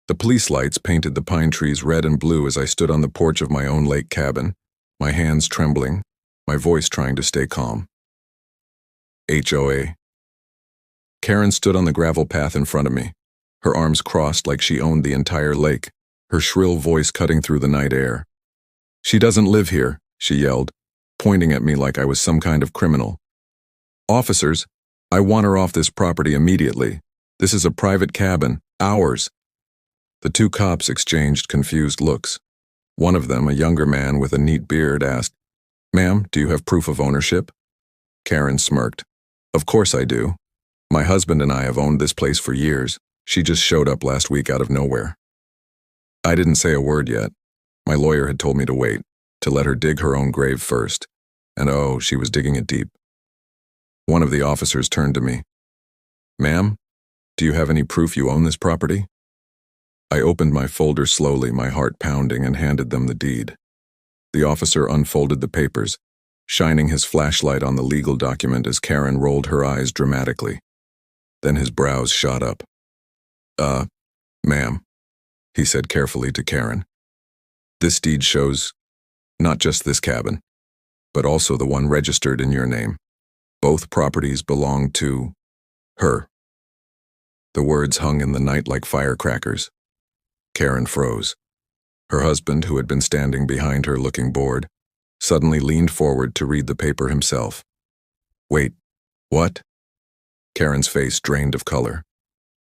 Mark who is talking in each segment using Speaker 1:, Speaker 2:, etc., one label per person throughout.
Speaker 1: The police lights painted the pine trees red and blue as I stood on the porch of my own lake cabin, my hands trembling, my voice trying to stay calm. HOA. Karen stood on the gravel path in front of me, her arms crossed like she owned the entire lake, her shrill voice cutting through the night air. "She doesn't live here," she yelled, pointing at me like I was some kind of criminal. "Officers, I want her off this property immediately. This is a private cabin, ours." The two cops exchanged confused looks. One of them, a younger man with a neat beard, asked, "Ma'am, do you have proof of ownership?" Karen smirked. "Of course I do. My husband and I have owned this place for years. She just showed up last week out of nowhere." I didn't say a word yet. My lawyer had told me to wait, to let her dig her own grave first. And oh, she was digging it deep. One of the officers turned to me. "Ma'am, do you have any proof you own this property?" I opened my folder slowly, my heart pounding, and handed them the deed. The officer unfolded the papers, shining his flashlight on the legal document as Karen rolled her eyes dramatically. Then his brows shot up. Ma'am," he said carefully to Karen. "This deed shows not just this cabin, but also the one registered in your name. Both properties belong to her." The words hung in the night like firecrackers. Karen froze. Her husband, who had been standing behind her looking bored, suddenly leaned forward to read the paper himself. "Wait, what?" Karen's face drained of color.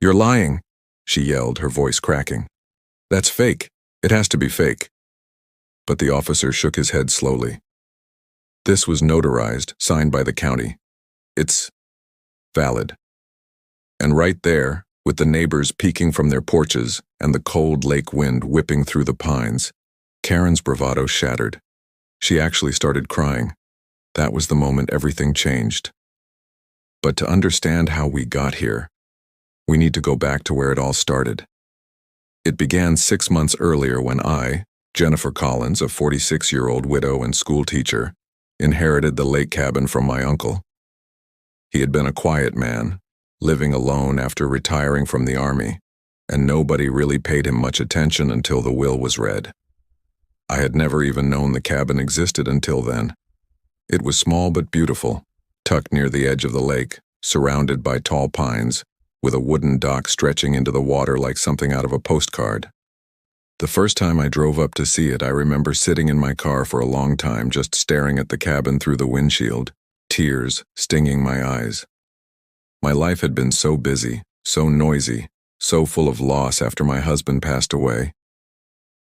Speaker 1: "You're lying," she yelled, her voice cracking. "That's fake. It has to be fake." But the officer shook his head slowly. "This was notarized, signed by the county. It's valid." And right there, with the neighbors peeking from their porches and the cold lake wind whipping through the pines, Karen's bravado shattered. She actually started crying. That was the moment everything changed. But to understand how we got here, we need to go back to where it all started. It began 6 months earlier when I, Jennifer Collins, a 46-year-old widow and school teacher, inherited the lake cabin from my uncle. He had been a quiet man, living alone after retiring from the army, and nobody really paid him much attention until the will was read. I had never even known the cabin existed until then. It was small but beautiful, tucked near the edge of the lake, surrounded by tall pines, with a wooden dock stretching into the water like something out of a postcard. The first time I drove up to see it, I remember sitting in my car for a long time just staring at the cabin through the windshield, tears stinging my eyes. My life had been so busy, so noisy, so full of loss after my husband passed away.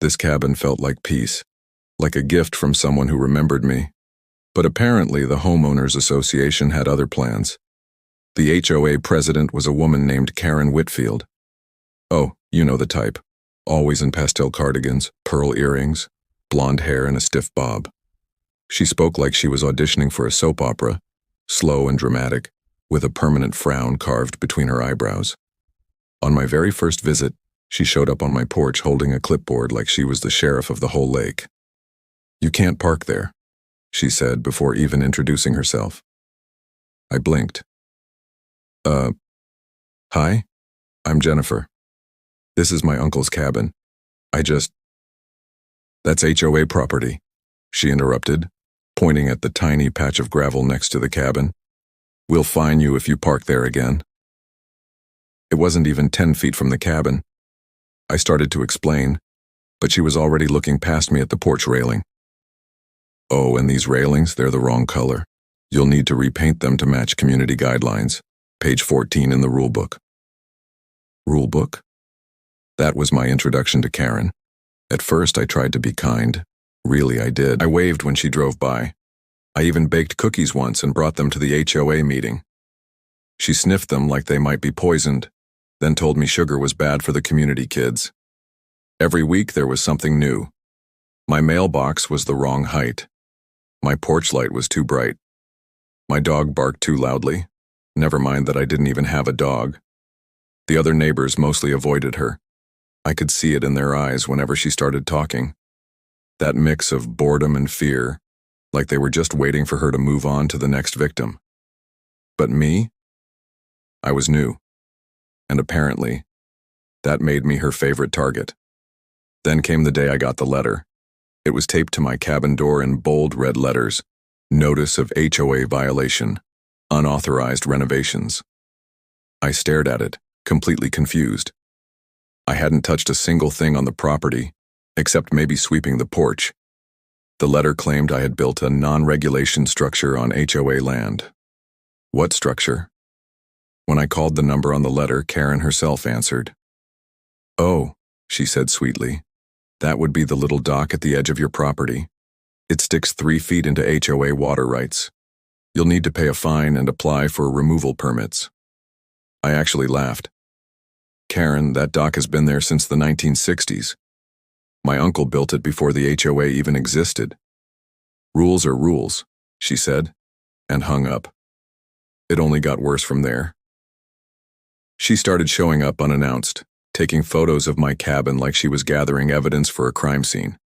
Speaker 1: This cabin felt like peace, like a gift from someone who remembered me. But apparently the Homeowners Association had other plans. The HOA president was a woman named Karen Whitfield. Oh, you know the type. Always in pastel cardigans, pearl earrings, blonde hair and a stiff bob. She spoke like she was auditioning for a soap opera, slow and dramatic, with a permanent frown carved between her eyebrows. On my very first visit, she showed up on my porch holding a clipboard like she was the sheriff of the whole lake. "You can't park there," she said before even introducing herself. I blinked. Hi, I'm Jennifer. This is my uncle's cabin. That's HOA property," she interrupted, pointing at the tiny patch of gravel next to the cabin. "We'll fine you if you park there again." It wasn't even 10 feet from the cabin. I started to explain, but she was already looking past me at the porch railing. "Oh, and these railings, they're the wrong color. You'll need to repaint them to match community guidelines. Page 14 in the rulebook." Rulebook? That was my introduction to Karen. At first, I tried to be kind. Really, I did. I waved when she drove by. I even baked cookies once and brought them to the HOA meeting. She sniffed them like they might be poisoned, then told me sugar was bad for the community kids. Every week there was something new. My mailbox was the wrong height. My porch light was too bright. My dog barked too loudly. Never mind that I didn't even have a dog. The other neighbors mostly avoided her. I could see it in their eyes whenever she started talking. That mix of boredom and fear, like they were just waiting for her to move on to the next victim. But me? I was new. And apparently, That made me her favorite target. Then came the day I got the letter. It was taped to my cabin door in bold red letters. Notice of HOA violation. Unauthorized renovations. I stared at it, completely confused. I hadn't touched a single thing on the property, except maybe sweeping the porch. The letter claimed I had built a non-regulation structure on HOA land. What structure? When I called the number on the letter, Karen herself answered. "Oh," she said sweetly, "that would be the little dock at the edge of your property. It sticks 3 feet into HOA water rights. You'll need to pay a fine and apply for removal permits." I actually laughed. "Karen, that dock has been there since the 1960s. My uncle built it before the HOA even existed. Rules are rules," she said, and hung up. It only got worse from there. She started showing up unannounced, taking photos of my cabin like she was gathering evidence for a crime scene.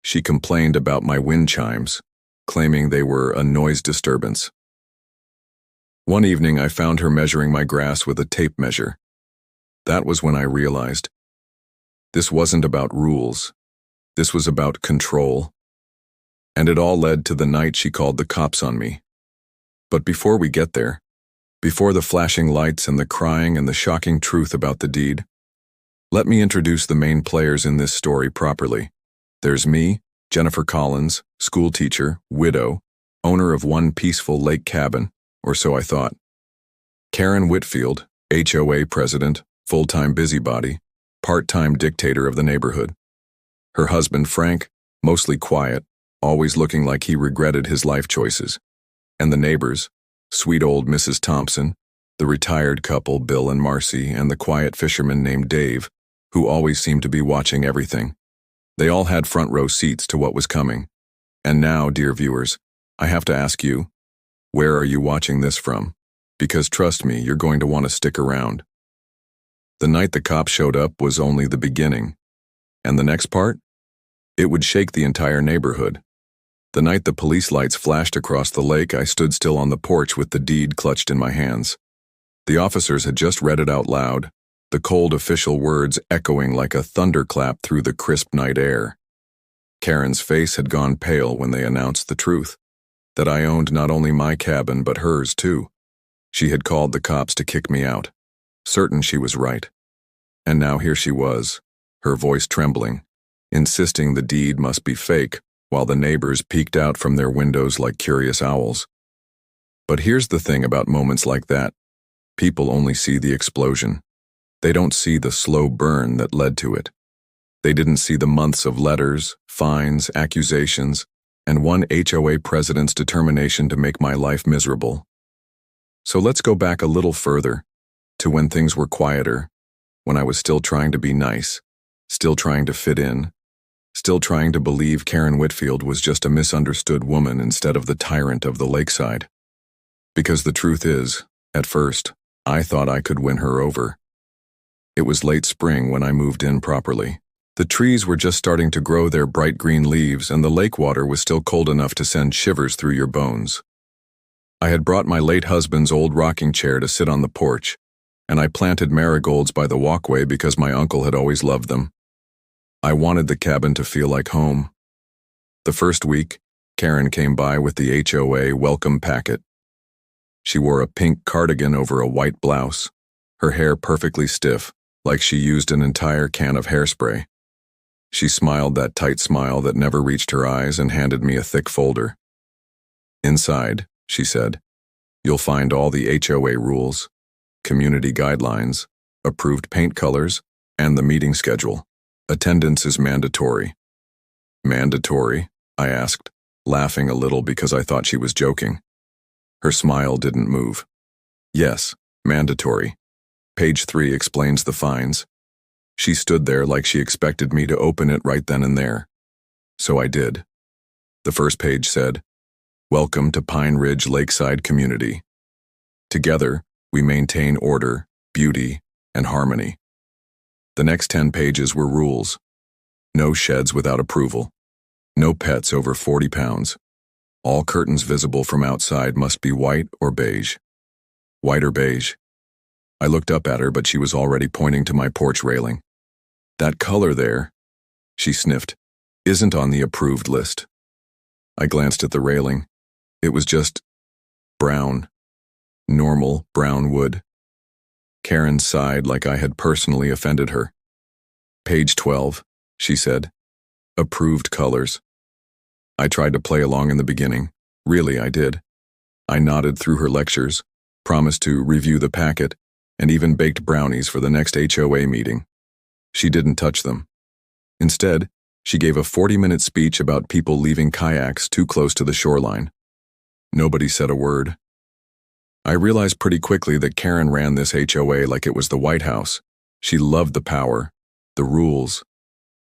Speaker 1: She complained about my wind chimes, claiming they were a noise disturbance. One evening, I found her measuring my grass with a tape measure. That was when I realized this wasn't about rules. This was about control. And it all led to the night she called the cops on me. But before we get there, before the flashing lights and the crying and the shocking truth about the deed, let me introduce the main players in this story properly. There's me, Jennifer Collins, school teacher, widow, owner of one peaceful lake cabin, or so I thought. Karen Whitfield, HOA president, full-time busybody, part-time dictator of the neighborhood. Her husband, Frank, mostly quiet, always looking like he regretted his life choices. And the neighbors, sweet old Mrs. Thompson, the retired couple, Bill and Marcy, and the quiet fisherman named Dave, who always seemed to be watching everything. They all had front row seats to what was coming. And now, dear viewers, I have to ask you, where are you watching this from? Because trust me, you're going to want to stick around. The night the cops showed up was only the beginning. And the next part? It would shake the entire neighborhood. The night the police lights flashed across the lake, I stood still on the porch with the deed clutched in my hands. The officers had just read it out loud, the cold official words echoing like a thunderclap through the crisp night air. Karen's face had gone pale when they announced the truth, that I owned not only my cabin but hers too. She had called the cops to kick me out, certain she was right. And now here she was, her voice trembling, insisting the deed must be fake, while the neighbors peeked out from their windows like curious owls. But here's the thing about moments like that. People only see the explosion. They don't see the slow burn that led to it. They didn't see the months of letters, fines, accusations, and one HOA president's determination to make my life miserable. So let's go back a little further, to when things were quieter, when I was still trying to be nice, still trying to fit in, still trying to believe Karen Whitfield was just a misunderstood woman instead of the tyrant of the lakeside. Because the truth is, at first, I thought I could win her over. It was late spring when I moved in properly. The trees were just starting to grow their bright green leaves, and the lake water was still cold enough to send shivers through your bones. I had brought my late husband's old rocking chair to sit on the porch, and I planted marigolds by the walkway because my uncle had always loved them. I wanted the cabin to feel like home. The first week, Karen came by with the HOA welcome packet. She wore a pink cardigan over a white blouse, her hair perfectly stiff, like she used an entire can of hairspray. She smiled that tight smile that never reached her eyes and handed me a thick folder. "Inside," she said, "you'll find all the HOA rules, community guidelines, approved paint colors, and the meeting schedule. Attendance is mandatory." "Mandatory?" I asked, laughing a little because I thought she was joking. Her smile didn't move. "Yes, mandatory. Page 3 explains the fines." She stood there like she expected me to open it right then and there. So I did. The first page said, "Welcome to Pine Ridge Lakeside Community. Together, we maintain order, beauty, and harmony." The next 10 pages were rules. No sheds without approval. No pets over 40 pounds. All curtains visible from outside must be white or beige. White or beige. I looked up at her, but she was already pointing to my porch railing. That color there, she sniffed, isn't on the approved list. I glanced at the railing. It was just brown. Normal brown wood. Karen sighed like I had personally offended her. Page 12, she said. Approved colors. I tried to play along in the beginning. Really, I did. I nodded through her lectures, promised to review the packet, and even baked brownies for the next HOA meeting. She didn't touch them. Instead, she gave a 40-minute speech about people leaving kayaks too close to the shoreline. Nobody said a word. I realized pretty quickly that Karen ran this HOA like it was the White House. She loved the power, the rules,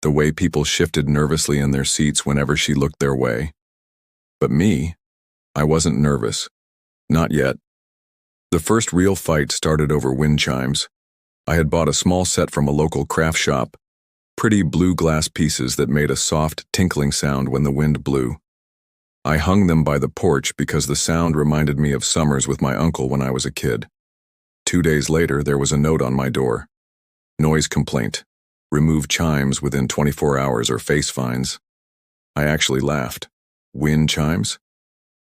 Speaker 1: the way people shifted nervously in their seats whenever she looked their way. But me, I wasn't nervous. Not yet. The first real fight started over wind chimes. I had bought a small set from a local craft shop, pretty blue glass pieces that made a soft, tinkling sound when the wind blew. I hung them by the porch because the sound reminded me of summers with my uncle when I was a kid. 2 days later, there was a note on my door. Noise complaint. Remove chimes within 24 hours or face fines. I actually laughed. Wind chimes?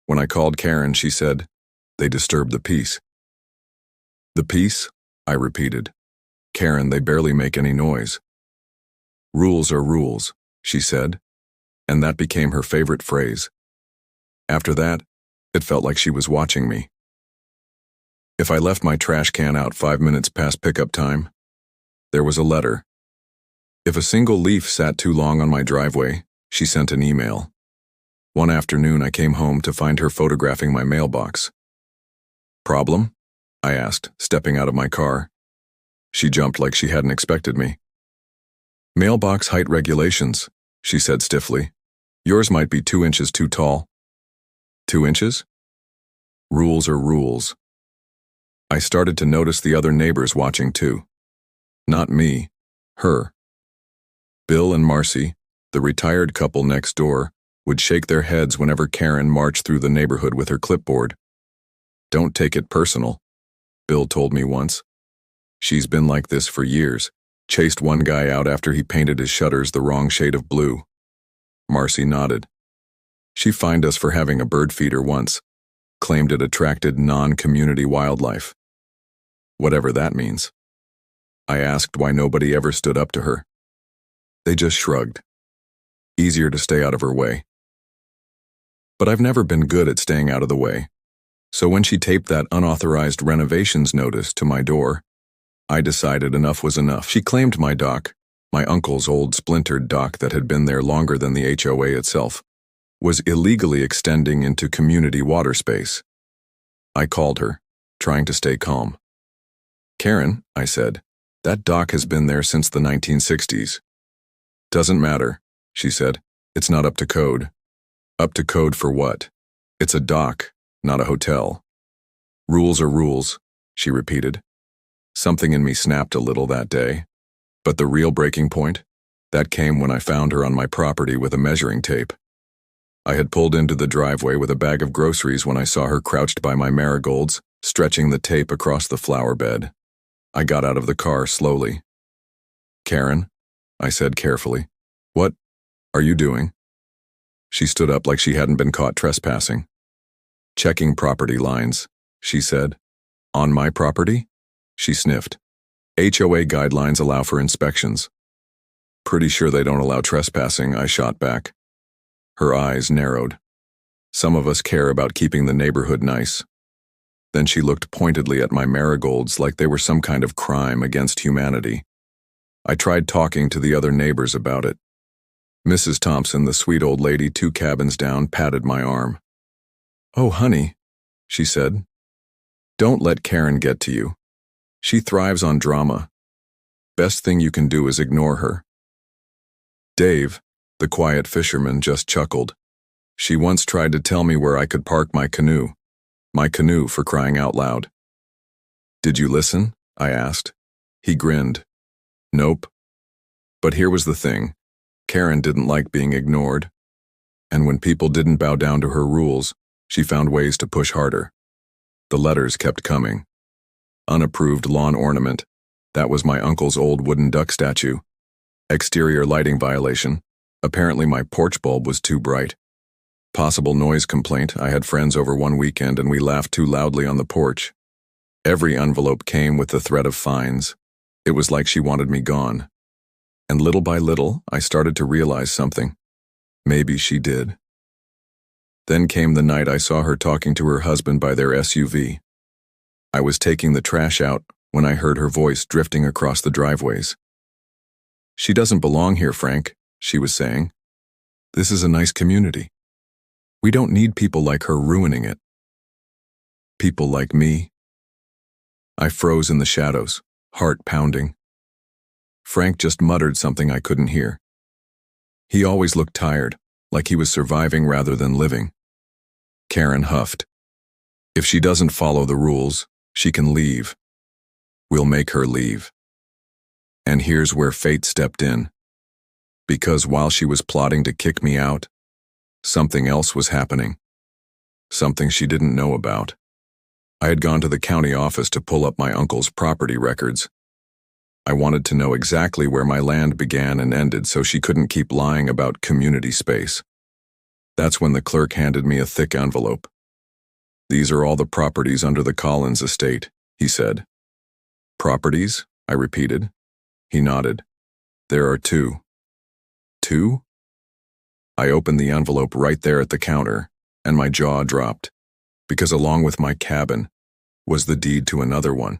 Speaker 1: When I called Karen, she said, they disturbed the peace. The peace? I repeated. Karen, they barely make any noise. Rules are rules, she said, and that became her favorite phrase. After that, it felt like she was watching me. If I left my trash can out 5 minutes past pickup time, there was a letter. If a single leaf sat too long on my driveway, she sent an email. One afternoon, I came home to find her photographing my mailbox. Problem? I asked, stepping out of my car. She jumped like she hadn't expected me. Mailbox height regulations, she said stiffly. Yours might be 2 inches too tall. 2 inches? Rules are rules. I started to notice the other neighbors watching too. Not me, her. Bill and Marcy, the retired couple next door, would shake their heads whenever Karen marched through the neighborhood with her clipboard. Don't take it personal, Bill told me once. She's been like this for years, chased one guy out after he painted his shutters the wrong shade of blue. Marcy nodded. She fined us for having a bird feeder once, claimed it attracted non-community wildlife. Whatever that means. I asked why nobody ever stood up to her. They just shrugged. Easier to stay out of her way. But I've never been good at staying out of the way. So when she taped that unauthorized renovations notice to my door, I decided enough was enough. She claimed my dock, my uncle's old splintered dock that had been there longer than the HOA itself, was illegally extending into community water space. I called her, trying to stay calm. Karen, I said, that dock has been there since the 1960s. Doesn't matter, she said. It's not up to code. Up to code for what? It's a dock, not a hotel. Rules are rules, she repeated. Something in me snapped a little that day. But the real breaking point? That came when I found her on my property with a measuring tape. I had pulled into the driveway with a bag of groceries when I saw her crouched by my marigolds, stretching the tape across the flower bed. I got out of the car slowly. Karen, I said carefully, what are you doing? She stood up like she hadn't been caught trespassing. Checking property lines, she said. On my property? She sniffed. HOA guidelines allow for inspections. Pretty sure they don't allow trespassing, I shot back. Her eyes narrowed. Some of us care about keeping the neighborhood nice. Then she looked pointedly at my marigolds like they were some kind of crime against humanity. I tried talking to the other neighbors about it. Mrs. Thompson, the sweet old lady 2 cabins down, patted my arm. Oh, honey, she said. Don't let Karen get to you. She thrives on drama. Best thing you can do is ignore her. Dave, the quiet fisherman, just chuckled. She once tried to tell me where I could park my canoe. My canoe, for crying out loud. Did you listen? I asked. He grinned. Nope. But here was the thing. Karen didn't like being ignored. And when people didn't bow down to her rules, she found ways to push harder. The letters kept coming. Unapproved lawn ornament. That was my uncle's old wooden duck statue. Exterior lighting violation. Apparently my porch bulb was too bright. Possible noise complaint. I had friends over one weekend and we laughed too loudly on the porch. Every envelope came with the threat of fines. It was like she wanted me gone. And little by little, I started to realize something. Maybe she did. Then came the night I saw her talking to her husband by their SUV. I was taking the trash out when I heard her voice drifting across the driveways. "She doesn't belong here, Frank," she was saying. "This is a nice community. We don't need people like her ruining it." People like me. I froze in the shadows, heart pounding. Frank just muttered something I couldn't hear. He always looked tired, like he was surviving rather than living. Karen huffed. "If she doesn't follow the rules, she can leave. We'll make her leave." And here's where fate stepped in. Because while she was plotting to kick me out, something else was happening. Something she didn't know about. I had gone to the county office to pull up my uncle's property records. I wanted to know exactly where my land began and ended so she couldn't keep lying about community space. That's when the clerk handed me a thick envelope. "These are all the properties under the Collins estate," he said. "Properties?" I repeated. He nodded. "There are two." "Two?" I opened the envelope right there at the counter, and my jaw dropped, because along with my cabin was the deed to another one,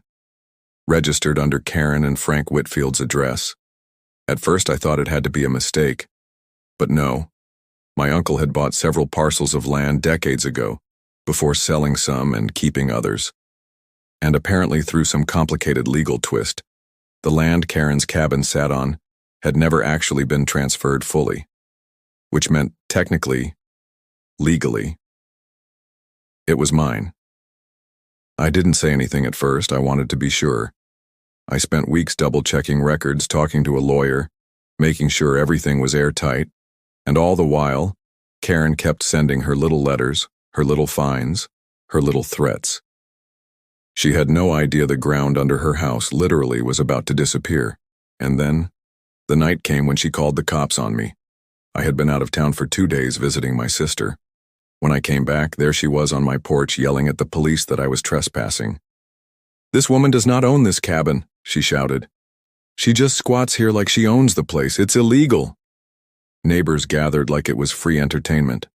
Speaker 1: registered under Karen and Frank Whitfield's address. At first I thought it had to be a mistake, but no. My uncle had bought several parcels of land decades ago, before selling some and keeping others. And apparently through some complicated legal twist, the land Karen's cabin sat on had never actually been transferred fully, which meant technically, legally, it was mine. I didn't say anything at first. I wanted to be sure. I spent weeks double-checking records, talking to a lawyer, making sure everything was airtight, and all the while, Karen kept sending her little letters, her little fines, her little threats. She had no idea the ground under her house literally was about to disappear. And then, the night came when she called the cops on me. I had been out of town for 2 days visiting my sister. When I came back, there she was on my porch yelling at the police that I was trespassing. "This woman does not own this cabin," she shouted. "She just squats here like she owns the place. It's illegal." Neighbors gathered like it was free entertainment.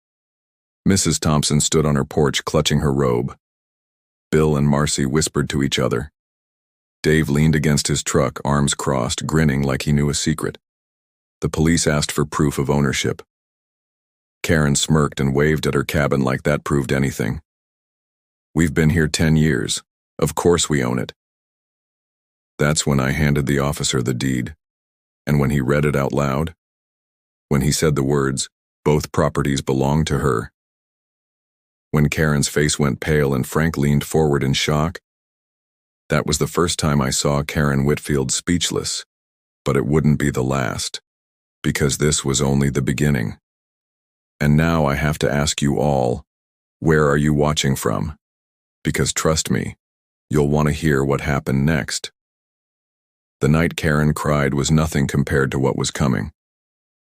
Speaker 1: Mrs. Thompson stood on her porch clutching her robe. Bill and Marcy whispered to each other. Dave leaned against his truck, arms crossed, grinning like he knew a secret. The police asked for proof of ownership. Karen smirked and waved at her cabin like that proved anything. "We've been here 10 years. Of course we own it." That's when I handed the officer the deed. And when he read it out loud, when he said the words, "Both properties belong to her," when Karen's face went pale and Frank leaned forward in shock, that was the first time I saw Karen Whitfield speechless. But it wouldn't be the last, because this was only the beginning. And now I have to ask you all, where are you watching from? Because trust me, you'll want to hear what happened next. The night Karen cried was nothing compared to what was coming.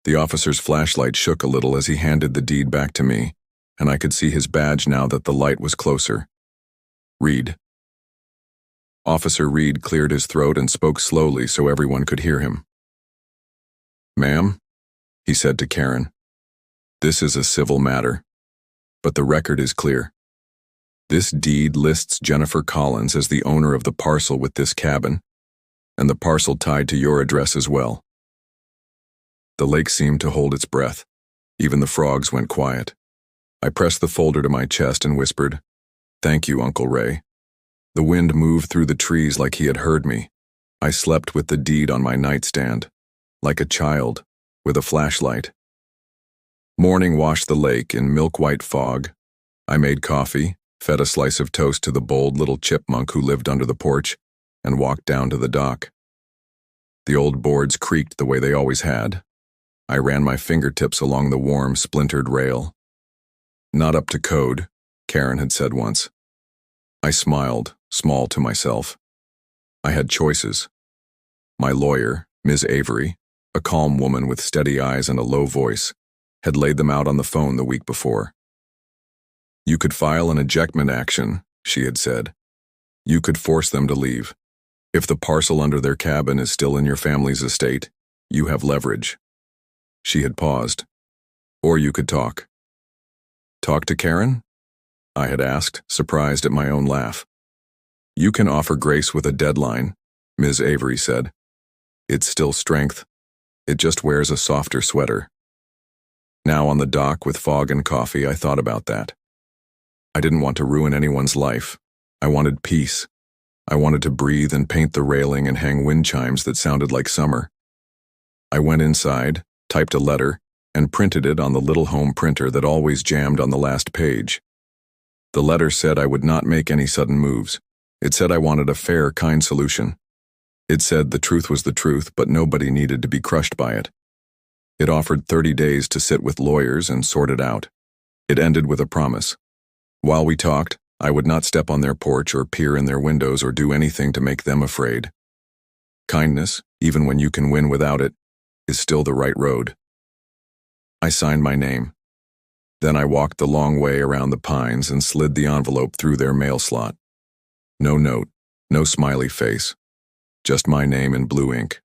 Speaker 1: The officer's flashlight shook a little as he handed the deed back to me, and I could see his badge now that the light was closer. "Reed." Officer Reed cleared his throat and spoke slowly so everyone could hear him. "Ma'am," he said to Karen, "this is a civil matter, but the record is clear. This deed lists Jennifer Collins as the owner of the parcel with this cabin, and the parcel tied to your address as well." The lake seemed to hold its breath. Even the frogs went quiet. I pressed the folder to my chest and whispered, "Thank you, Uncle Ray." The wind moved through the trees like he had heard me. I slept with the deed on my nightstand, like a child, with a flashlight. Morning washed the lake in milk-white fog. I made coffee, fed a slice of toast to the bold little chipmunk who lived under the porch, and walked down to the dock. The old boards creaked the way they always had. I ran my fingertips along the warm, splintered rail. "Not up to code," Karen had said once. I smiled, small to myself. I had choices. My lawyer, Ms. Avery, a calm woman with steady eyes and a low voice, had laid them out on the phone the week before. You could file an ejectment action, she had said. You could force them to leave. If the parcel under their cabin is still in your family's estate, you have leverage. She had paused. Or you could talk. Talk to Karen? I had asked, surprised at my own laugh. You can offer grace with a deadline, Ms. Avery said. It's still strength. It just wears a softer sweater. Now on the dock with fog and coffee, I thought about that. I didn't want to ruin anyone's life. I wanted peace. I wanted to breathe and paint the railing and hang wind chimes that sounded like summer. I went inside, typed a letter, and printed it on the little home printer that always jammed on the last page. The letter said I would not make any sudden moves. It said I wanted a fair, kind solution. It said the truth was the truth, but nobody needed to be crushed by it. It offered 30 days to sit with lawyers and sort it out. It ended with a promise. While we talked, I would not step on their porch or peer in their windows or do anything to make them afraid. Kindness, even when you can win without it, is still the right road. I signed my name. Then I walked the long way around the pines and slid the envelope through their mail slot. No note, no smiley face, just my name in blue ink.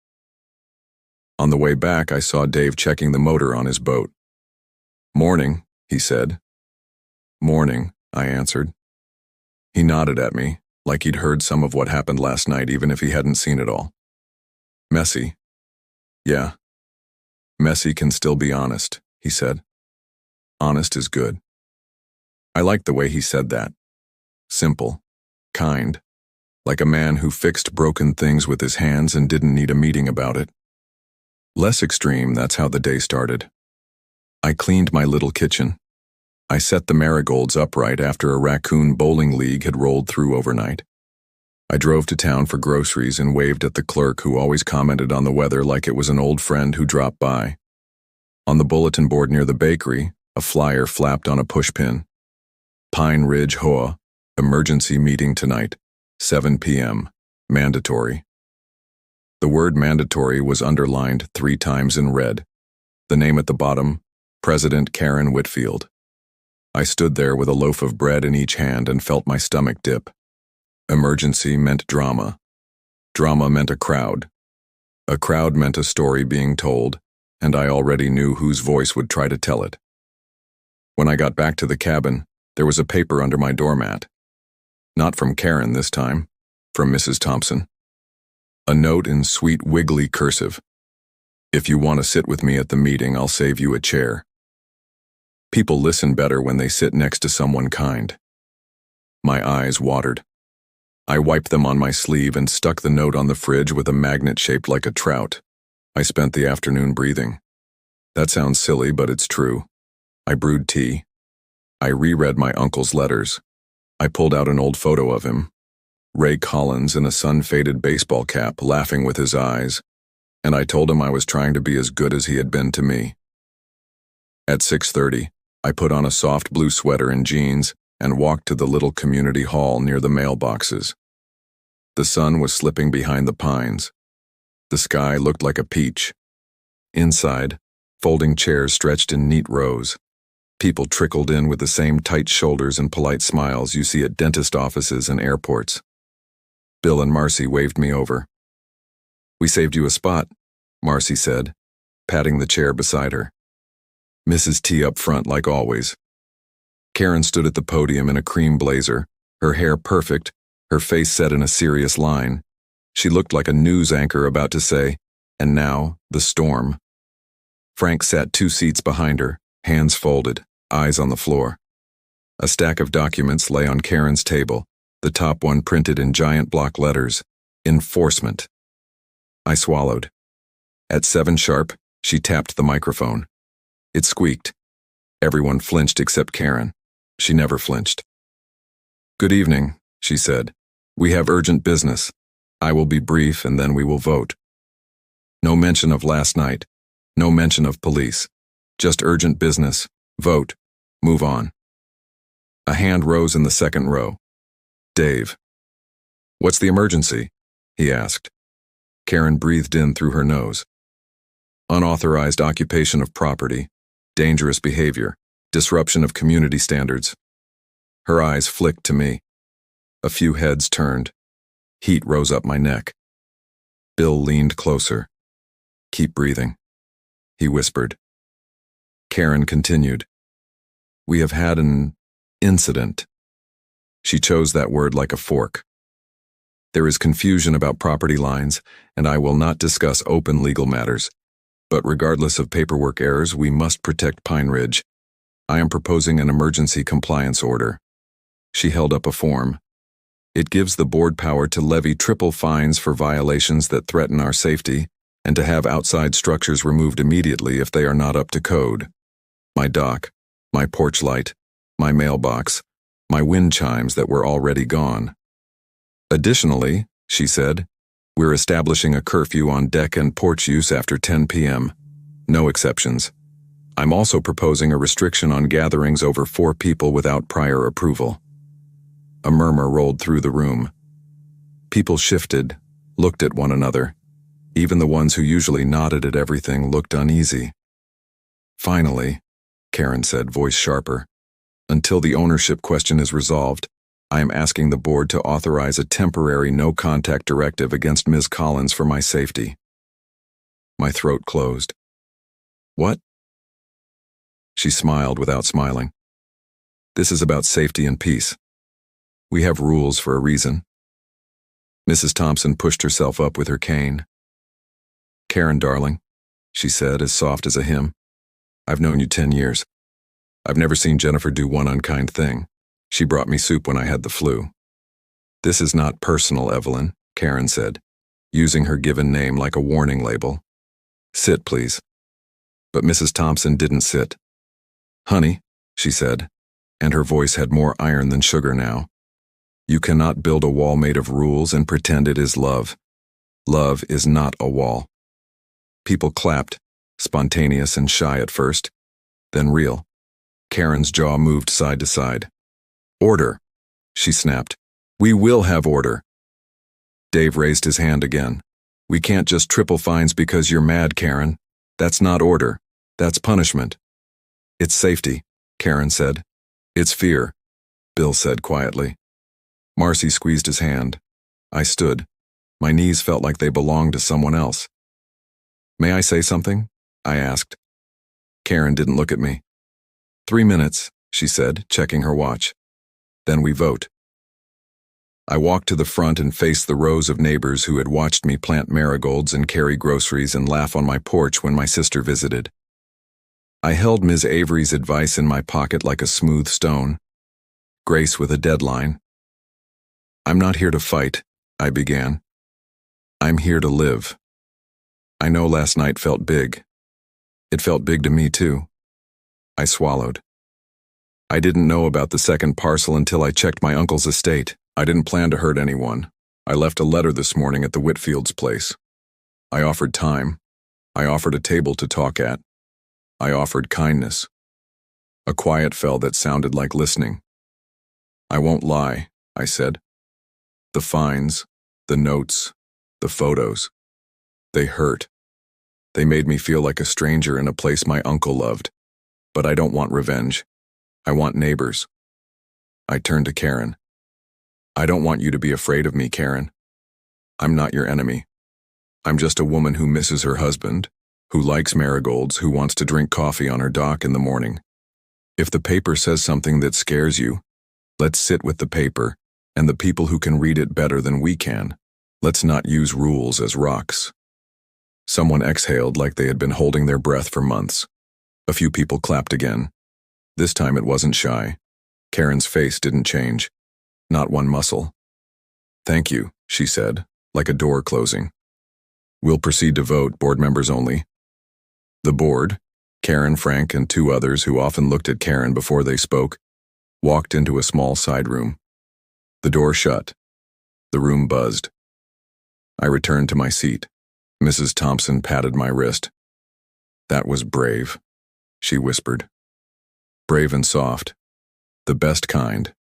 Speaker 1: On the way back, I saw Dave checking the motor on his boat. "Morning," he said. "Morning," I answered. He nodded at me, like he'd heard some of what happened last night even if he hadn't seen it all. "Messy." "Yeah. Messy can still be honest," he said. "Honest is good." I liked the way he said that. Simple, kind, like a man who fixed broken things with his hands and didn't need a meeting about it. Less extreme, that's how the day started. I cleaned my little kitchen. I set the marigolds upright after a raccoon bowling league had rolled through overnight. I drove to town for groceries and waved at the clerk who always commented on the weather like it was an old friend who dropped by. On the bulletin board near the bakery, a flyer flapped on a pushpin. Pine Ridge HOA, emergency meeting tonight, 7 p.m., mandatory. The word mandatory was underlined 3 times in red. The name at the bottom, President Karen Whitfield. I stood there with a loaf of bread in each hand and felt my stomach dip. Emergency meant drama. Drama meant a crowd. A crowd meant a story being told, and I already knew whose voice would try to tell it. When I got back to the cabin, there was a paper under my doormat. Not from Karen this time, from Mrs. Thompson. A note in sweet, wiggly cursive. "If you want to sit with me at the meeting, I'll save you a chair." People listen better when they sit next to someone kind. My eyes watered. I wiped them on my sleeve and stuck the note on the fridge with a magnet shaped like a trout. I spent the afternoon breathing. That sounds silly, but it's true. I brewed tea. I reread my uncle's letters. I pulled out an old photo of him. Ray Collins in a sun-faded baseball cap, laughing with his eyes, and I told him I was trying to be as good as he had been to me. At 6:30, I put on a soft blue sweater and jeans and walked to the little community hall near the mailboxes. The sun was slipping behind the pines. The sky looked like a peach. Inside, folding chairs stretched in neat rows. People trickled in with the same tight shoulders and polite smiles you see at dentist offices and airports. Bill and Marcy waved me over. "We saved you a spot," Marcy said, patting the chair beside her. Mrs. T up front like always. Karen stood at the podium in a cream blazer, her hair perfect, her face set in a serious line. She looked like a news anchor about to say, "And now, the storm." Frank sat 2 seats behind her, hands folded, eyes on the floor. A stack of documents lay on Karen's table, the top one printed in giant block letters, "Enforcement." I swallowed. At 7 sharp, she tapped the microphone. It squeaked. Everyone flinched except Karen. She never flinched. "Good evening," she said. "We have urgent business. I will be brief and then we will vote. No mention of last night. No mention of police. Just urgent business. Vote. Move on." A hand rose in the second row. "Dave." What's the emergency? He asked. Karen breathed in through her nose. Unauthorized occupation of property, dangerous behavior, disruption of community standards. Her eyes flicked to me. A few heads turned. Heat rose up my neck. Bill leaned closer. Keep breathing, he whispered. Karen continued. We have had an incident. She chose that word like a fork. There is confusion about property lines, and I will not discuss open legal matters. But regardless of paperwork errors, we must protect Pine Ridge. I am proposing an emergency compliance order. She held up a form. It gives the board power to levy triple fines for violations that threaten our safety, and to have outside structures removed immediately if they are not up to code. My dock, my porch light, my mailbox, my wind chimes that were already gone. Additionally, she said, we're establishing a curfew on deck and porch use after 10 p.m. No exceptions. I'm also proposing a restriction on gatherings over 4 people without prior approval. A murmur rolled through the room. People shifted, looked at one another. Even the ones who usually nodded at everything looked uneasy. Finally, Karen said, voice sharper, until the ownership question is resolved, I am asking the board to authorize a temporary no-contact directive against Ms. Collins for my safety. My throat closed. What? She smiled without smiling. This is about safety and peace. We have rules for a reason. Mrs. Thompson pushed herself up with her cane. Karen, darling, she said, as soft as a hymn, I've known you 10 years. I've never seen Jennifer do one unkind thing. She brought me soup when I had the flu. This is not personal, Evelyn, Karen said, using her given name like a warning label. Sit, please. But Mrs. Thompson didn't sit. Honey, she said, and her voice had more iron than sugar now. You cannot build a wall made of rules and pretend it is love. Love is not a wall. People clapped, spontaneous and shy at first, then real. Karen's jaw moved side to side. Order, she snapped. We will have order. Dave raised his hand again. We can't just triple fines because you're mad, Karen. That's not order. That's punishment. It's safety, Karen said. It's fear, Bill said quietly. Marcy squeezed his hand. I stood. My knees felt like they belonged to someone else. May I say something? I asked. Karen didn't look at me. 3 minutes, she said, checking her watch. Then we vote. I walked to the front and faced the rows of neighbors who had watched me plant marigolds and carry groceries and laugh on my porch when my sister visited. I held Ms. Avery's advice in my pocket like a smooth stone. Grace with a deadline. I'm not here to fight, I began. I'm here to live. I know last night felt big. It felt big to me too. I swallowed. I didn't know about the second parcel until I checked my uncle's estate. I didn't plan to hurt anyone. I left a letter this morning at the Whitfield's place. I offered time. I offered a table to talk at. I offered kindness. A quiet fell that sounded like listening. I won't lie, I said. The fines, the notes, the photos. They hurt. They made me feel like a stranger in a place my uncle loved. But I don't want revenge. I want neighbors. I turned to Karen. I don't want you to be afraid of me, Karen. I'm not your enemy. I'm just a woman who misses her husband, who likes marigolds, who wants to drink coffee on her dock in the morning. If the paper says something that scares you, let's sit with the paper and the people who can read it better than we can. Let's not use rules as rocks. Someone exhaled like they had been holding their breath for months. A few people clapped again. This time it wasn't shy. Karen's face didn't change. Not one muscle. Thank you, she said, like a door closing. We'll proceed to vote, board members only. The board, Karen, Frank, and 2 others who often looked at Karen before they spoke, walked into a small side room. The door shut. The room buzzed. I returned to my seat. Mrs. Thompson patted my wrist. That was brave, she whispered. Brave and soft. The best kind.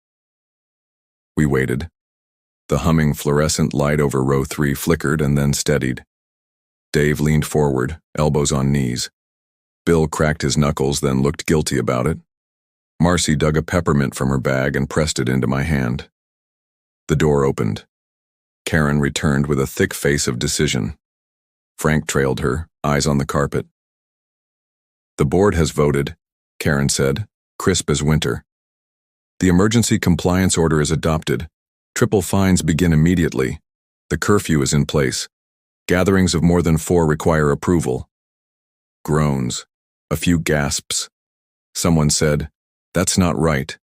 Speaker 1: We waited. The humming fluorescent light over row 3 flickered and then steadied. Dave leaned forward, elbows on knees. Bill cracked his knuckles, then looked guilty about it. Marcy dug a peppermint from her bag and pressed it into my hand. The door opened. Karen returned with a thick face of decision. Frank trailed her, eyes on the carpet. "The board has voted," Karen said, crisp as winter. "The emergency compliance order is adopted. Triple fines begin immediately. The curfew is in place. Gatherings of more than 4 require approval." Groans. A few gasps. Someone said, "That's not right,"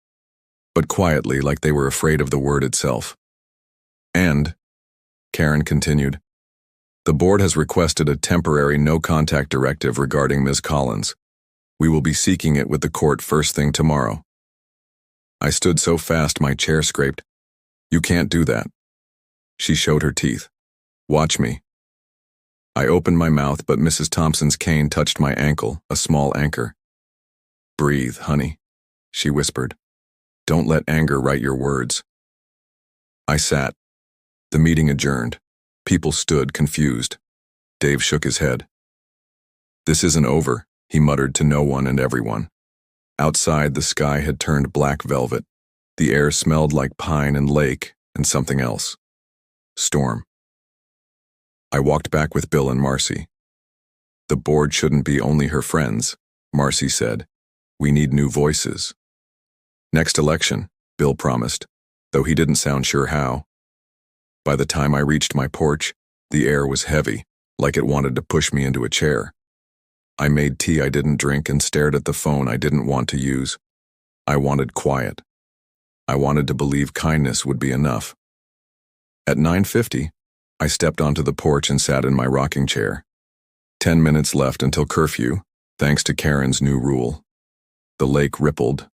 Speaker 1: but quietly, like they were afraid of the word itself. "And," Karen continued, "the board has requested a temporary no-contact directive regarding Ms. Collins. We will be seeking it with the court first thing tomorrow." I stood so fast my chair scraped. "You can't do that." She showed her teeth. "Watch me." I opened my mouth, but Mrs. Thompson's cane touched my ankle, a small anchor. "Breathe, honey," she whispered. "Don't let anger write your words." I sat. The meeting adjourned. People stood, confused. Dave shook his head. "This isn't over," he muttered to no one and everyone. Outside, the sky had turned black velvet. The air smelled like pine and lake and something else. Storm. I walked back with Bill and Marcy. "The board shouldn't be only her friends," Marcy said. "We need new voices." "Next election," Bill promised, though he didn't sound sure how. By the time I reached my porch, the air was heavy, like it wanted to push me into a chair. I made tea I didn't drink and stared at the phone I didn't want to use. I wanted quiet. I wanted to believe kindness would be enough. At 9:50, I stepped onto the porch and sat in my rocking chair. 10 minutes left until curfew, thanks to Karen's new rule. The lake rippled.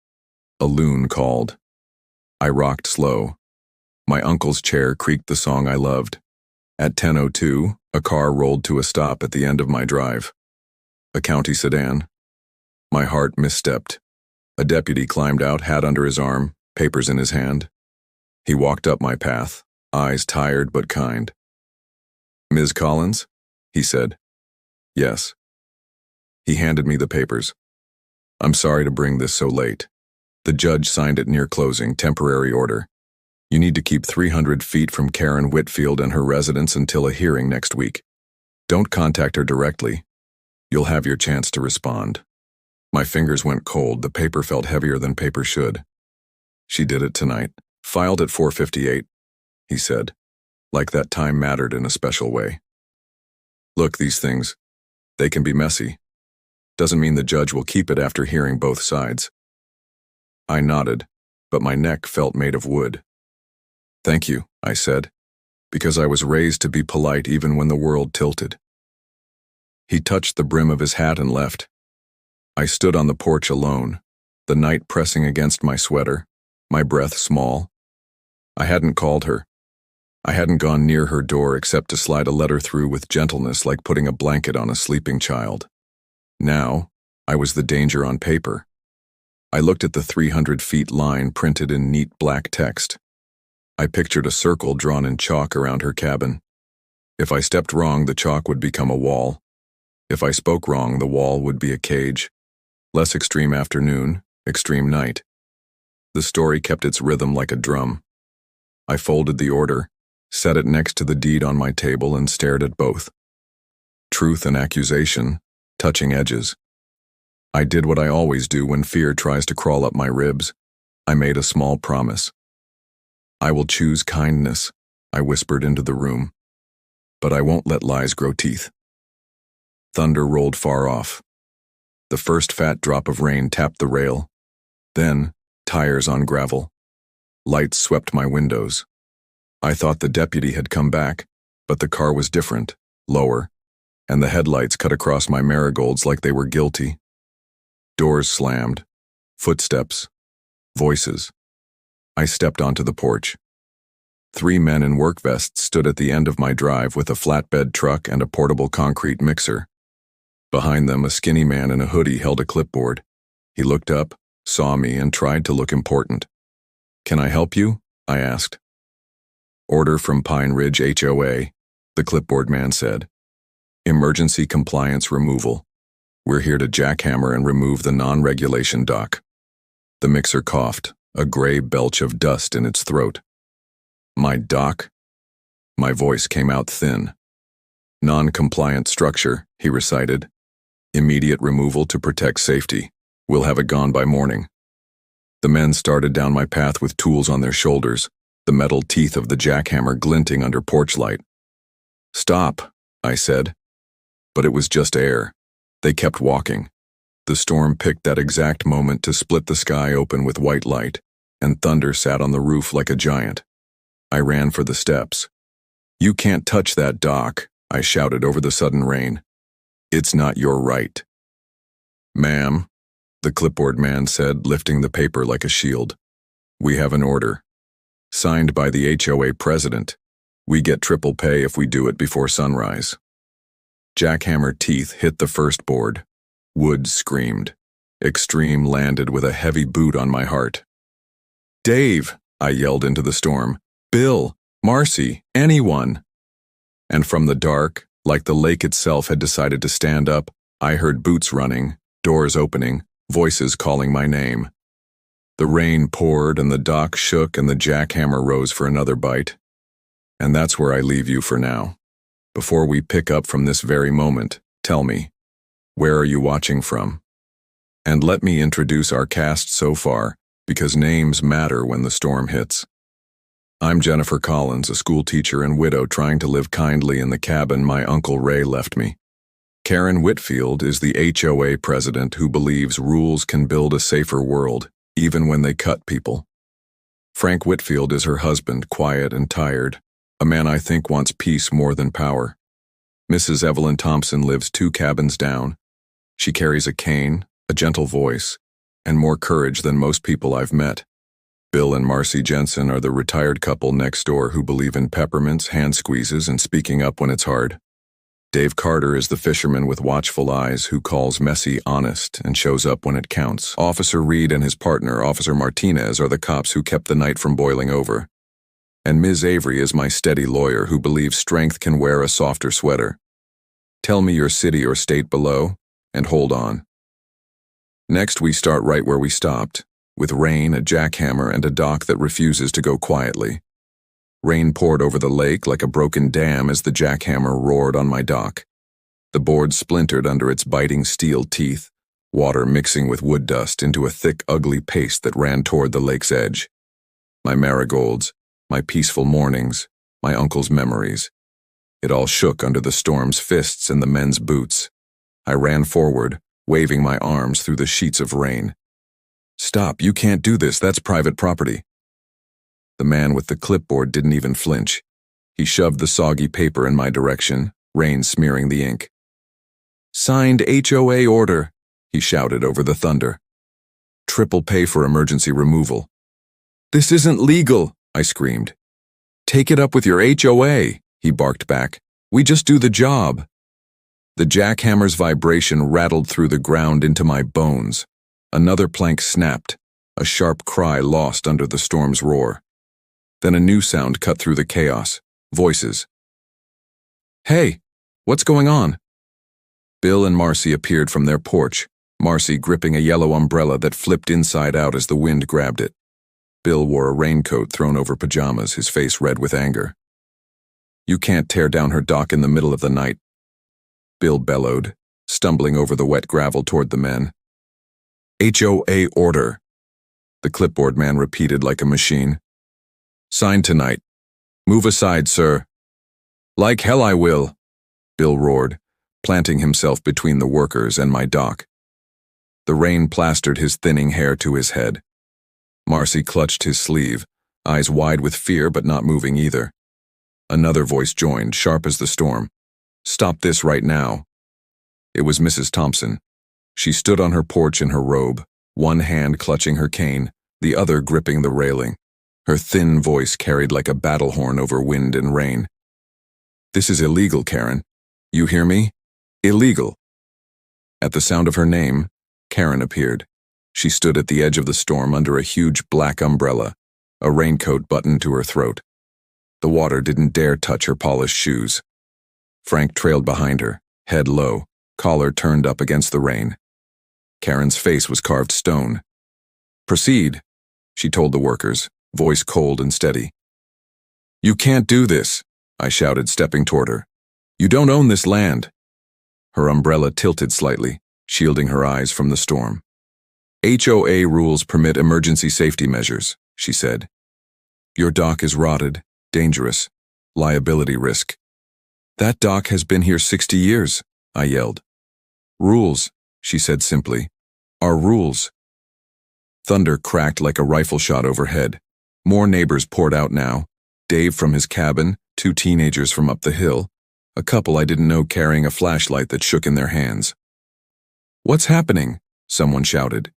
Speaker 1: A loon called. I rocked slow. My uncle's chair creaked the song I loved. At 10:02, a car rolled to a stop at the end of my drive. A county sedan. My heart misstepped. A deputy climbed out, hat under his arm, papers in his hand. He walked up my path, eyes tired but kind. "Ms. Collins?" he said. "Yes." He handed me the papers. "I'm sorry to bring this so late. The judge signed it near closing, temporary order. You need to keep 300 feet from Karen Whitfield and her residence until a hearing next week. Don't contact her directly. You'll have your chance to respond." My fingers went cold. The paper felt heavier than paper should. "She did it tonight. Filed at 4:58, he said, like that time mattered in a special way. "Look, these things, they can be messy. Doesn't mean the judge will keep it after hearing both sides." I nodded, but my neck felt made of wood. "Thank you," I said, because I was raised to be polite even when the world tilted. He touched the brim of his hat and left. I stood on the porch alone, the night pressing against my sweater, my breath small. I hadn't called her. I hadn't gone near her door except to slide a letter through with gentleness, like putting a blanket on a sleeping child. Now, I was the danger on paper. I looked at the 300 feet line printed in neat black text. I pictured a circle drawn in chalk around her cabin. If I stepped wrong, the chalk would become a wall. If I spoke wrong, the wall would be a cage. Less extreme afternoon, extreme night. The story kept its rhythm like a drum. I folded the order, set it next to the deed on my table, and stared at both. Truth and accusation, touching edges. I did what I always do when fear tries to crawl up my ribs. I made a small promise. "I will choose kindness," I whispered into the room. "But I won't let lies grow teeth." Thunder rolled far off. The first fat drop of rain tapped the rail. Then, tires on gravel. Lights swept my windows. I thought the deputy had come back, but the car was different, lower, and the headlights cut across my marigolds like they were guilty. Doors slammed. Footsteps. Voices. I stepped onto the porch. 3 men in work vests stood at the end of my drive with a flatbed truck and a portable concrete mixer. Behind them, a skinny man in a hoodie held a clipboard. He looked up, saw me, and tried to look important. "Can I help you?" I asked. Order from Pine Ridge HOA, the clipboard man said. Emergency compliance removal. We're here to jackhammer and remove the non-regulation dock. The mixer coughed, a gray belch of dust in its throat. My dock? My voice came out thin. Non-compliant structure, he recited. Immediate removal to protect safety. We'll have it gone by morning. The men started down my path with tools on their shoulders, the metal teeth of the jackhammer glinting under porch light. Stop, I said. But it was just air. They kept walking. The storm picked that exact moment to split the sky open with white light, and thunder sat on the roof like a giant. I ran for the steps. You can't touch that dock, I shouted over the sudden rain. It's not your right. Ma'am, the clipboard man said, lifting the paper like a shield. We have an order. Signed by the HOA president. We get triple pay if we do it before sunrise. Jackhammer teeth hit the first board. Wood screamed. Extreme landed with a heavy boot on my heart. Dave, I yelled into the storm. Bill, Marcy, anyone. And from the dark, like the lake itself had decided to stand up, I heard boots running, doors opening, voices calling my name. The rain poured and the dock shook and the jackhammer rose for another bite. And that's where I leave you for now. Before we pick up from this very moment, tell me, where are you watching from? And let me introduce our cast so far, because names matter when the storm hits. I'm Jennifer Collins, a school teacher and widow trying to live kindly in the cabin my Uncle Ray left me. Karen Whitfield is the HOA president who believes rules can build a safer world, even when they cut people. Frank Whitfield is her husband, quiet and tired, a man I think wants peace more than power. Mrs. Evelyn Thompson lives 2 cabins down. She carries a cane, a gentle voice, and more courage than most people I've met. Bill and Marcy Jensen are the retired couple next door who believe in peppermints, hand squeezes, and speaking up when it's hard. Dave Carter is the fisherman with watchful eyes who calls messy honest and shows up when it counts. Officer Reed and his partner, Officer Martinez, are the cops who kept the night from boiling over. And Ms. Avery is my steady lawyer who believes strength can wear a softer sweater. Tell me your city or state below, and hold on. Next, we start right where we stopped, with rain, a jackhammer, and a dock that refuses to go quietly. Rain poured over the lake like a broken dam as the jackhammer roared on my dock. The board splintered under its biting steel teeth, water mixing with wood dust into a thick, ugly paste that ran toward the lake's edge. My marigolds, my peaceful mornings, my uncle's memories. It all shook under the storm's fists and the men's boots. I ran forward, waving my arms through the sheets of rain. Stop, you can't do this, that's private property. The man with the clipboard didn't even flinch. He shoved the soggy paper in my direction, rain smearing the ink. Signed HOA order, he shouted over the thunder. Triple pay for emergency removal. This isn't legal, I screamed. Take it up with your HOA, he barked back. We just do the job. The jackhammer's vibration rattled through the ground into my bones. Another plank snapped, a sharp cry lost under the storm's roar. Then a new sound cut through the chaos. Voices. Hey, what's going on? Bill and Marcy appeared from their porch, Marcy gripping a yellow umbrella that flipped inside out as the wind grabbed it. Bill wore a raincoat thrown over pajamas, his face red with anger. You can't tear down her dock in the middle of the night. Bill bellowed, stumbling over the wet gravel toward the men. HOA order, the clipboard man repeated like a machine. Signed tonight. Move aside, sir. Like hell I will, Bill roared, planting himself between the workers and my dock. The rain plastered his thinning hair to his head. Marcy clutched his sleeve, eyes wide with fear but not moving either. Another voice joined, sharp as the storm. Stop this right now. It was Mrs. Thompson. She stood on her porch in her robe, one hand clutching her cane, the other gripping the railing. Her thin voice carried like a battle horn over wind and rain. This is illegal, Karen. You hear me? Illegal. At the sound of her name, Karen appeared. She stood at the edge of the storm under a huge black umbrella, a raincoat buttoned to her throat. The water didn't dare touch her polished shoes. Frank trailed behind her, head low, collar turned up against the rain. Karen's face was carved stone. "Proceed," she told the workers, voice cold and steady. "You can't do this," I shouted, stepping toward her. "You don't own this land." Her umbrella tilted slightly, shielding her eyes from the storm. "HOA rules permit emergency safety measures," she said. "Your dock is rotted, dangerous, liability risk." "That dock has been here 60 years, I yelled. "Rules," she said simply, "are rules." Thunder cracked like a rifle shot overhead. More neighbors poured out now. Dave from his cabin, 2 teenagers from up the hill, a couple I didn't know carrying a flashlight that shook in their hands. "What's happening?" someone shouted.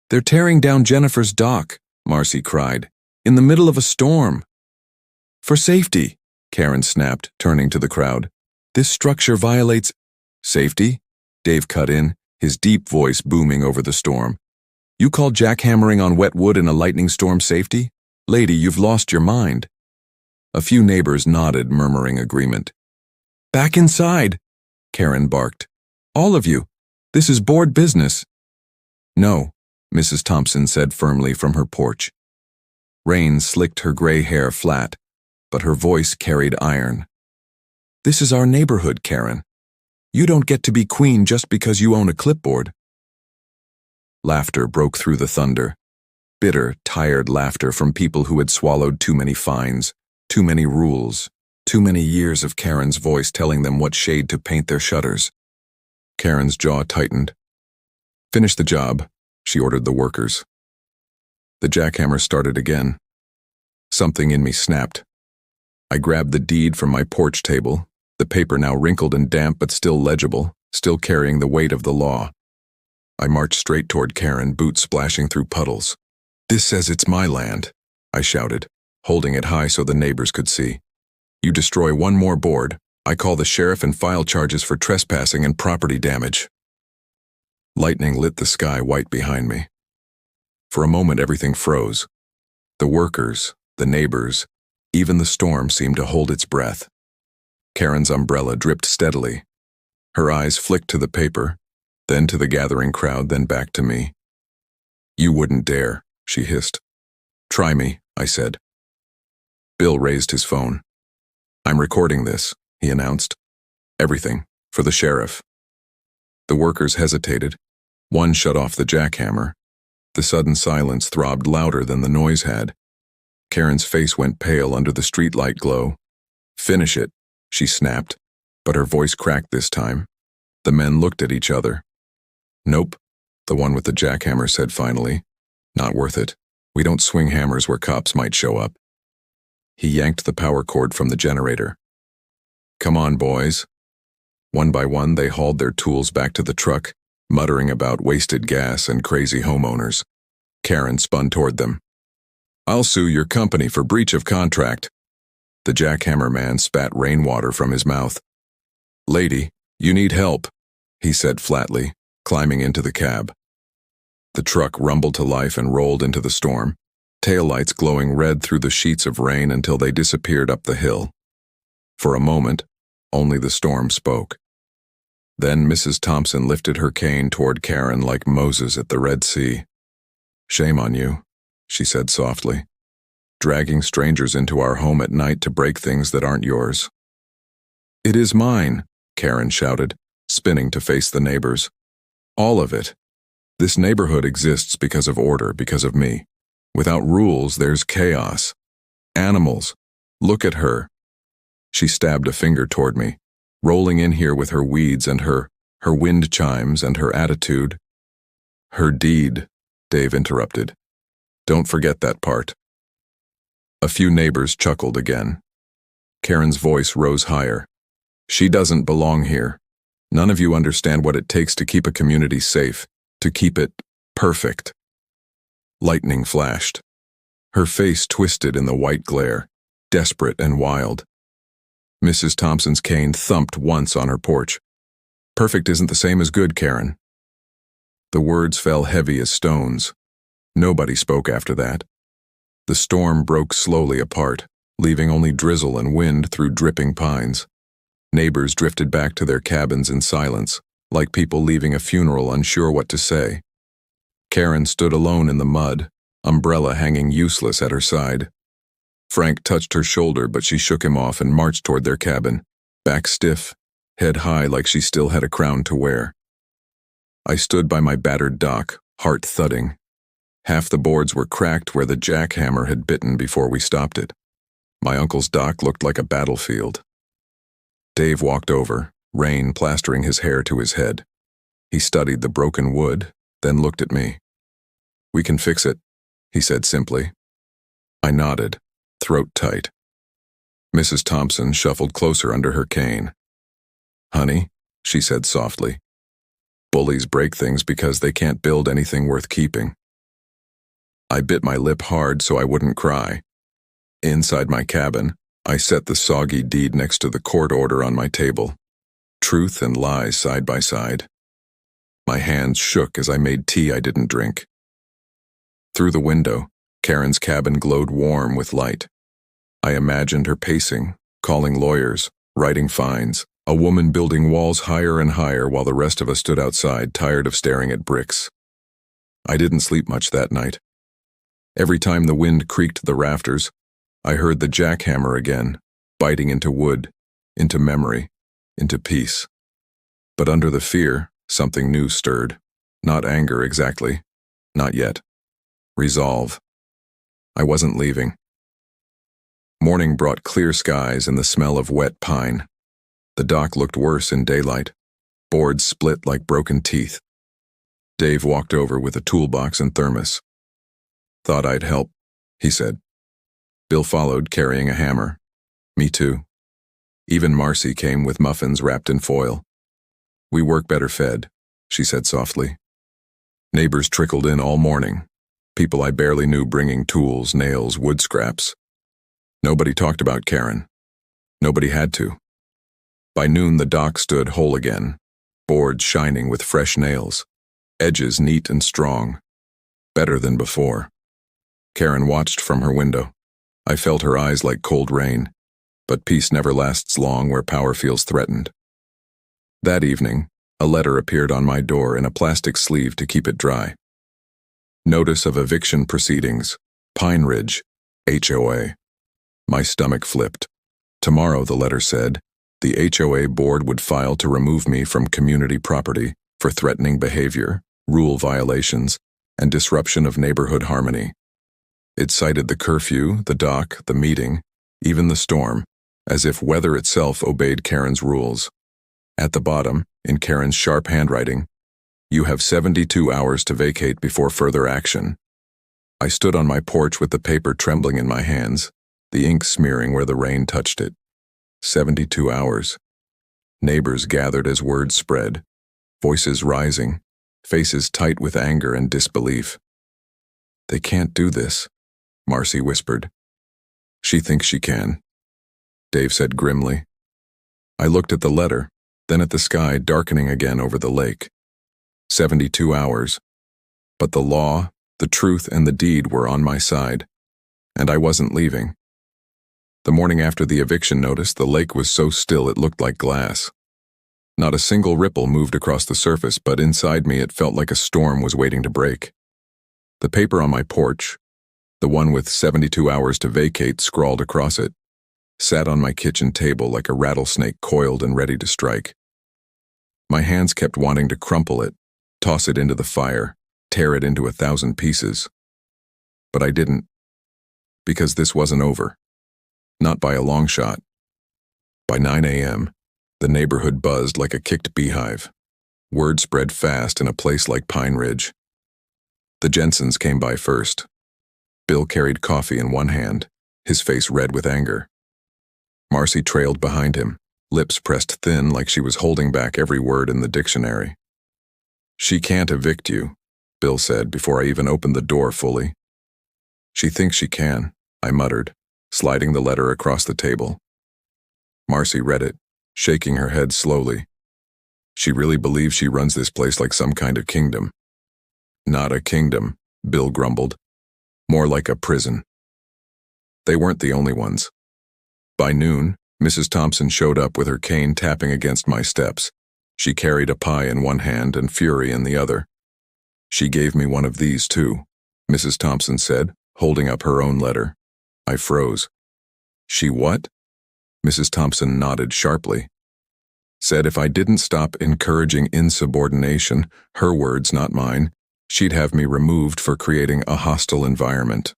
Speaker 1: "They're tearing down Jennifer's dock," Marcy cried, "in the middle of a storm." "For safety," Karen snapped, turning to the crowd. "This structure violates—" "Safety?" Dave cut in, his deep voice booming over the storm. "You call jackhammering on wet wood in a lightning storm safety? Lady, you've lost your mind." A few neighbors nodded, murmuring agreement. "Back inside," Karen barked. "All of you. This is board business." "No," Mrs. Thompson said firmly from her porch. Rain slicked her gray hair flat, but her voice carried iron. "This is our neighborhood, Karen. You don't get to be queen just because you own a clipboard." Laughter broke through the thunder. Bitter, tired laughter from people who had swallowed too many fines, too many rules, too many years of Karen's voice telling them what shade to paint their shutters. Karen's jaw tightened. "Finish the job," she ordered the workers. The jackhammer started again. Something in me snapped. I grabbed the deed from my porch table, the paper now wrinkled and damp but still legible, still carrying the weight of the law. I marched straight toward Karen, boots splashing through puddles. "This says it's my land," I shouted, holding it high so the neighbors could see. "You destroy one more board, I call the sheriff and file charges for trespassing and property damage." Lightning lit the sky white behind me. For a moment everything froze. The workers, the neighbors, even the storm seemed to hold its breath. Karen's umbrella dripped steadily. Her eyes flicked to the paper, then to the gathering crowd, then back to me. "You wouldn't dare," she hissed. "Try me," I said. Bill raised his phone. "I'm recording this," he announced. "Everything, for the sheriff." The workers hesitated. One shut off the jackhammer. The sudden silence throbbed louder than the noise had. Karen's face went pale under the streetlight glow. "Finish it," she snapped, but her voice cracked this time. The men looked at each other. "Nope," the one with the jackhammer said finally. "Not worth it. We don't swing hammers where cops might show up." He yanked the power cord from the generator. "Come on, boys." One by one, they hauled their tools back to the truck, muttering about wasted gas and crazy homeowners. Karen spun toward them. "I'll sue your company for breach of contract." The jackhammer man spat rainwater from his mouth. "Lady, you need help," he said flatly, climbing into the cab. The truck rumbled to life and rolled into the storm, taillights glowing red through the sheets of rain until they disappeared up the hill. For a moment, only the storm spoke. Then Mrs. Thompson lifted her cane toward Karen like Moses at the Red Sea. "Shame on you," she said softly. "Dragging strangers into our home at night to break things that aren't yours." "It is mine," Karen shouted, spinning to face the neighbors. "All of it. This neighborhood exists because of order, because of me. Without rules, there's chaos. Animals. Look at her." She stabbed a finger toward me, rolling in here with her weeds and her wind chimes and her attitude. "Her deed," Dave interrupted. "Don't forget that part." A few neighbors chuckled again. Karen's voice rose higher. "She doesn't belong here. None of you understand what it takes to keep a community safe, to keep it perfect." Lightning flashed. Her face twisted in the white glare, desperate and wild. Mrs. Thompson's cane thumped once on her porch. "Perfect isn't the same as good, Karen." The words fell heavy as stones. Nobody spoke after that. The storm broke slowly apart. leaving only drizzle and wind through dripping pines. Neighbors drifted back to their cabins in silence, like people leaving a funeral unsure what to say. Karen stood alone in the mud, umbrella hanging useless at her side. Frank touched her shoulder, but she shook him off and marched toward their cabin, back stiff, head high like she still had a crown to wear. I stood by my battered dock, heart thudding. Half the boards were cracked where the jackhammer had bitten before we stopped it. My uncle's dock looked like a battlefield. Dave walked over, rain plastering his hair to his head. He studied the broken wood, then looked at me. "We can fix it," he said simply. I nodded, throat tight. Mrs. Thompson shuffled closer under her cane. "Honey," she said softly, "bullies break things because they can't build anything worth keeping." I bit my lip hard so I wouldn't cry. Inside my cabin, I set the soggy deed next to the court order on my table. Truth and lies side by side. My hands shook as I made tea I didn't drink. Through the window, Karen's cabin glowed warm with light. I imagined her pacing, calling lawyers, writing fines, a woman building walls higher and higher while the rest of us stood outside, tired of staring at bricks. I didn't sleep much that night. Every time the wind creaked the rafters, I heard the jackhammer again, biting into wood, into memory, into peace. But under the fear, something new stirred. Not anger exactly. Not yet. Resolve. I wasn't leaving. Morning brought clear skies and the smell of wet pine. The dock looked worse in daylight. Boards split like broken teeth. Dave walked over with a toolbox and thermos. "Thought I'd help," he said. Bill followed, carrying a hammer. Me too. Even Marcy came with muffins wrapped in foil. "We work better fed," she said softly. Neighbors trickled in all morning. People I barely knew bringing tools, nails, wood scraps. Nobody talked about Karen. Nobody had to. By noon the dock stood whole again, boards shining with fresh nails, edges neat and strong. Better than before. Karen watched from her window. I felt her eyes like cold rain, but peace never lasts long where power feels threatened. That evening, a letter appeared on my door in a plastic sleeve to keep it dry. Notice of eviction proceedings, Pine Ridge, HOA. My stomach flipped. Tomorrow, the letter said, the HOA board would file to remove me from community property for threatening behavior, rule violations, and disruption of neighborhood harmony. It cited the curfew, the dock, the meeting, even the storm, as if weather itself obeyed Karen's rules. At the bottom, in Karen's sharp handwriting, "You have 72 hours to vacate before further action." I stood on my porch with the paper trembling in my hands, the ink smearing where the rain touched it. 72 hours. Neighbors gathered as word spread, voices rising, faces tight with anger and disbelief. "They can't do this," Marcy whispered. "She thinks she can," Dave said grimly. I looked at the letter, then at the sky darkening again over the lake. 72 hours. But the law, the truth, and the deed were on my side, and I wasn't leaving. The morning after the eviction notice, the lake was so still it looked like glass. Not a single ripple moved across the surface, but inside me it felt like a storm was waiting to break. The paper on my porch, the one with 72 hours to vacate scrawled across it, sat on my kitchen table like a rattlesnake coiled and ready to strike. My hands kept wanting to crumple it, toss it into the fire, tear it into 1,000 pieces. But I didn't, because this wasn't over. Not by a long shot. By 9 a.m., the neighborhood buzzed like a kicked beehive. Word spread fast in a place like Pine Ridge. The Jensens came by first. Bill carried coffee in one hand, his face red with anger. Marcy trailed behind him, lips pressed thin like she was holding back every word in the dictionary. "She can't evict you," Bill said before I even opened the door fully. "She thinks she can," I muttered, sliding the letter across the table. Marcy read it, shaking her head slowly. "She really believes she runs this place like some kind of kingdom." "Not a kingdom," Bill grumbled. "More like a prison." They weren't the only ones. By noon, Mrs. Thompson showed up with her cane tapping against my steps. She carried a pie in one hand and fury in the other. She gave me one of these, too, Mrs. Thompson said, holding up her own letter. I froze. She what? Mrs. Thompson nodded sharply. Said if I didn't stop encouraging insubordination, her words, not mine, she'd have me removed for creating a hostile environment.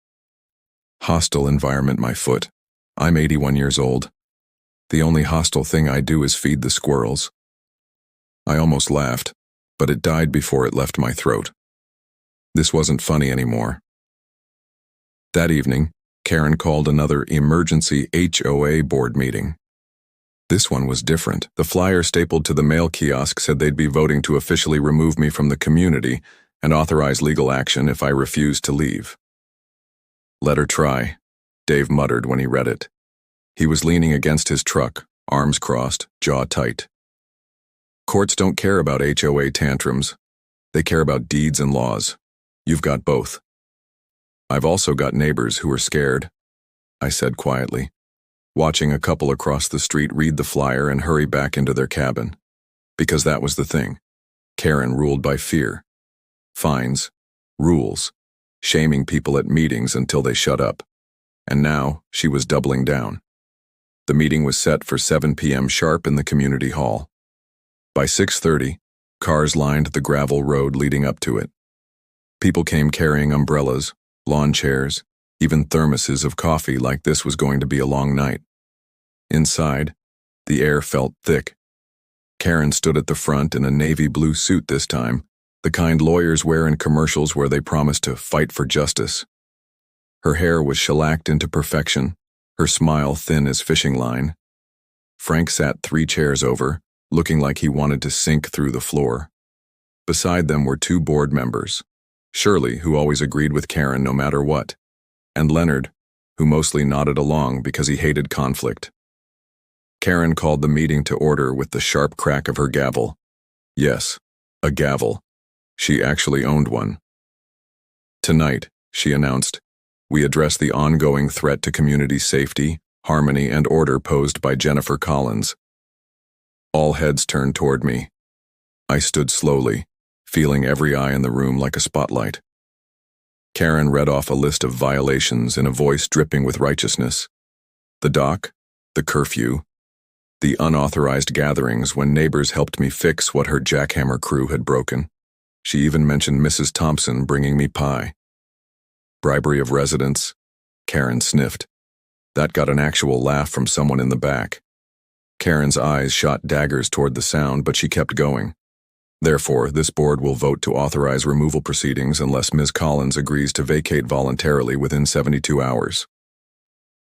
Speaker 1: Hostile environment, my foot. I'm 81 years old. The only hostile thing I do is feed the squirrels. I almost laughed, but it died before it left my throat. This wasn't funny anymore. That evening, Karen called another emergency HOA board meeting. This one was different. The flyer stapled to the mail kiosk said they'd be voting to officially remove me from the community and authorize legal action if I refused to leave. Let her try, Dave muttered when he read it. He was leaning against his truck, arms crossed, jaw tight. Courts don't care about HOA tantrums. They care about deeds and laws. You've got both. I've also got neighbors who are scared, I said quietly, watching a couple across the street read the flyer and hurry back into their cabin. Because that was the thing. Karen ruled by fear. Fines, rules, shaming people at meetings until they shut up. And now she was doubling down. The meeting was set for 7 p.m. sharp in the community hall. By 6:30, cars lined the gravel road leading up to it. People came carrying umbrellas, lawn chairs, even thermoses of coffee like this was going to be a long night. Inside, the air felt thick. Karen stood at the front in a navy blue suit this time, the kind lawyers wear in commercials where they promise to fight for justice. Her hair was shellacked into perfection, her smile thin as fishing line. Frank sat 3 chairs over, looking like he wanted to sink through the floor. Beside them were 2 board members, Shirley, who always agreed with Karen no matter what, and Leonard, who mostly nodded along because he hated conflict. Karen called the meeting to order with the sharp crack of her gavel. Yes, a gavel. She actually owned one. Tonight, she announced, we address the ongoing threat to community safety, harmony, and order posed by Jennifer Collins. All heads turned toward me. I stood slowly, feeling every eye in the room like a spotlight. Karen read off a list of violations in a voice dripping with righteousness. The dock, the curfew, the unauthorized gatherings when neighbors helped me fix what her jackhammer crew had broken. She even mentioned Mrs. Thompson bringing me pie. Bribery of residents, Karen sniffed. That got an actual laugh from someone in the back. Karen's eyes shot daggers toward the sound, but she kept going. Therefore, this board will vote to authorize removal proceedings unless Ms. Collins agrees to vacate voluntarily within 72 hours.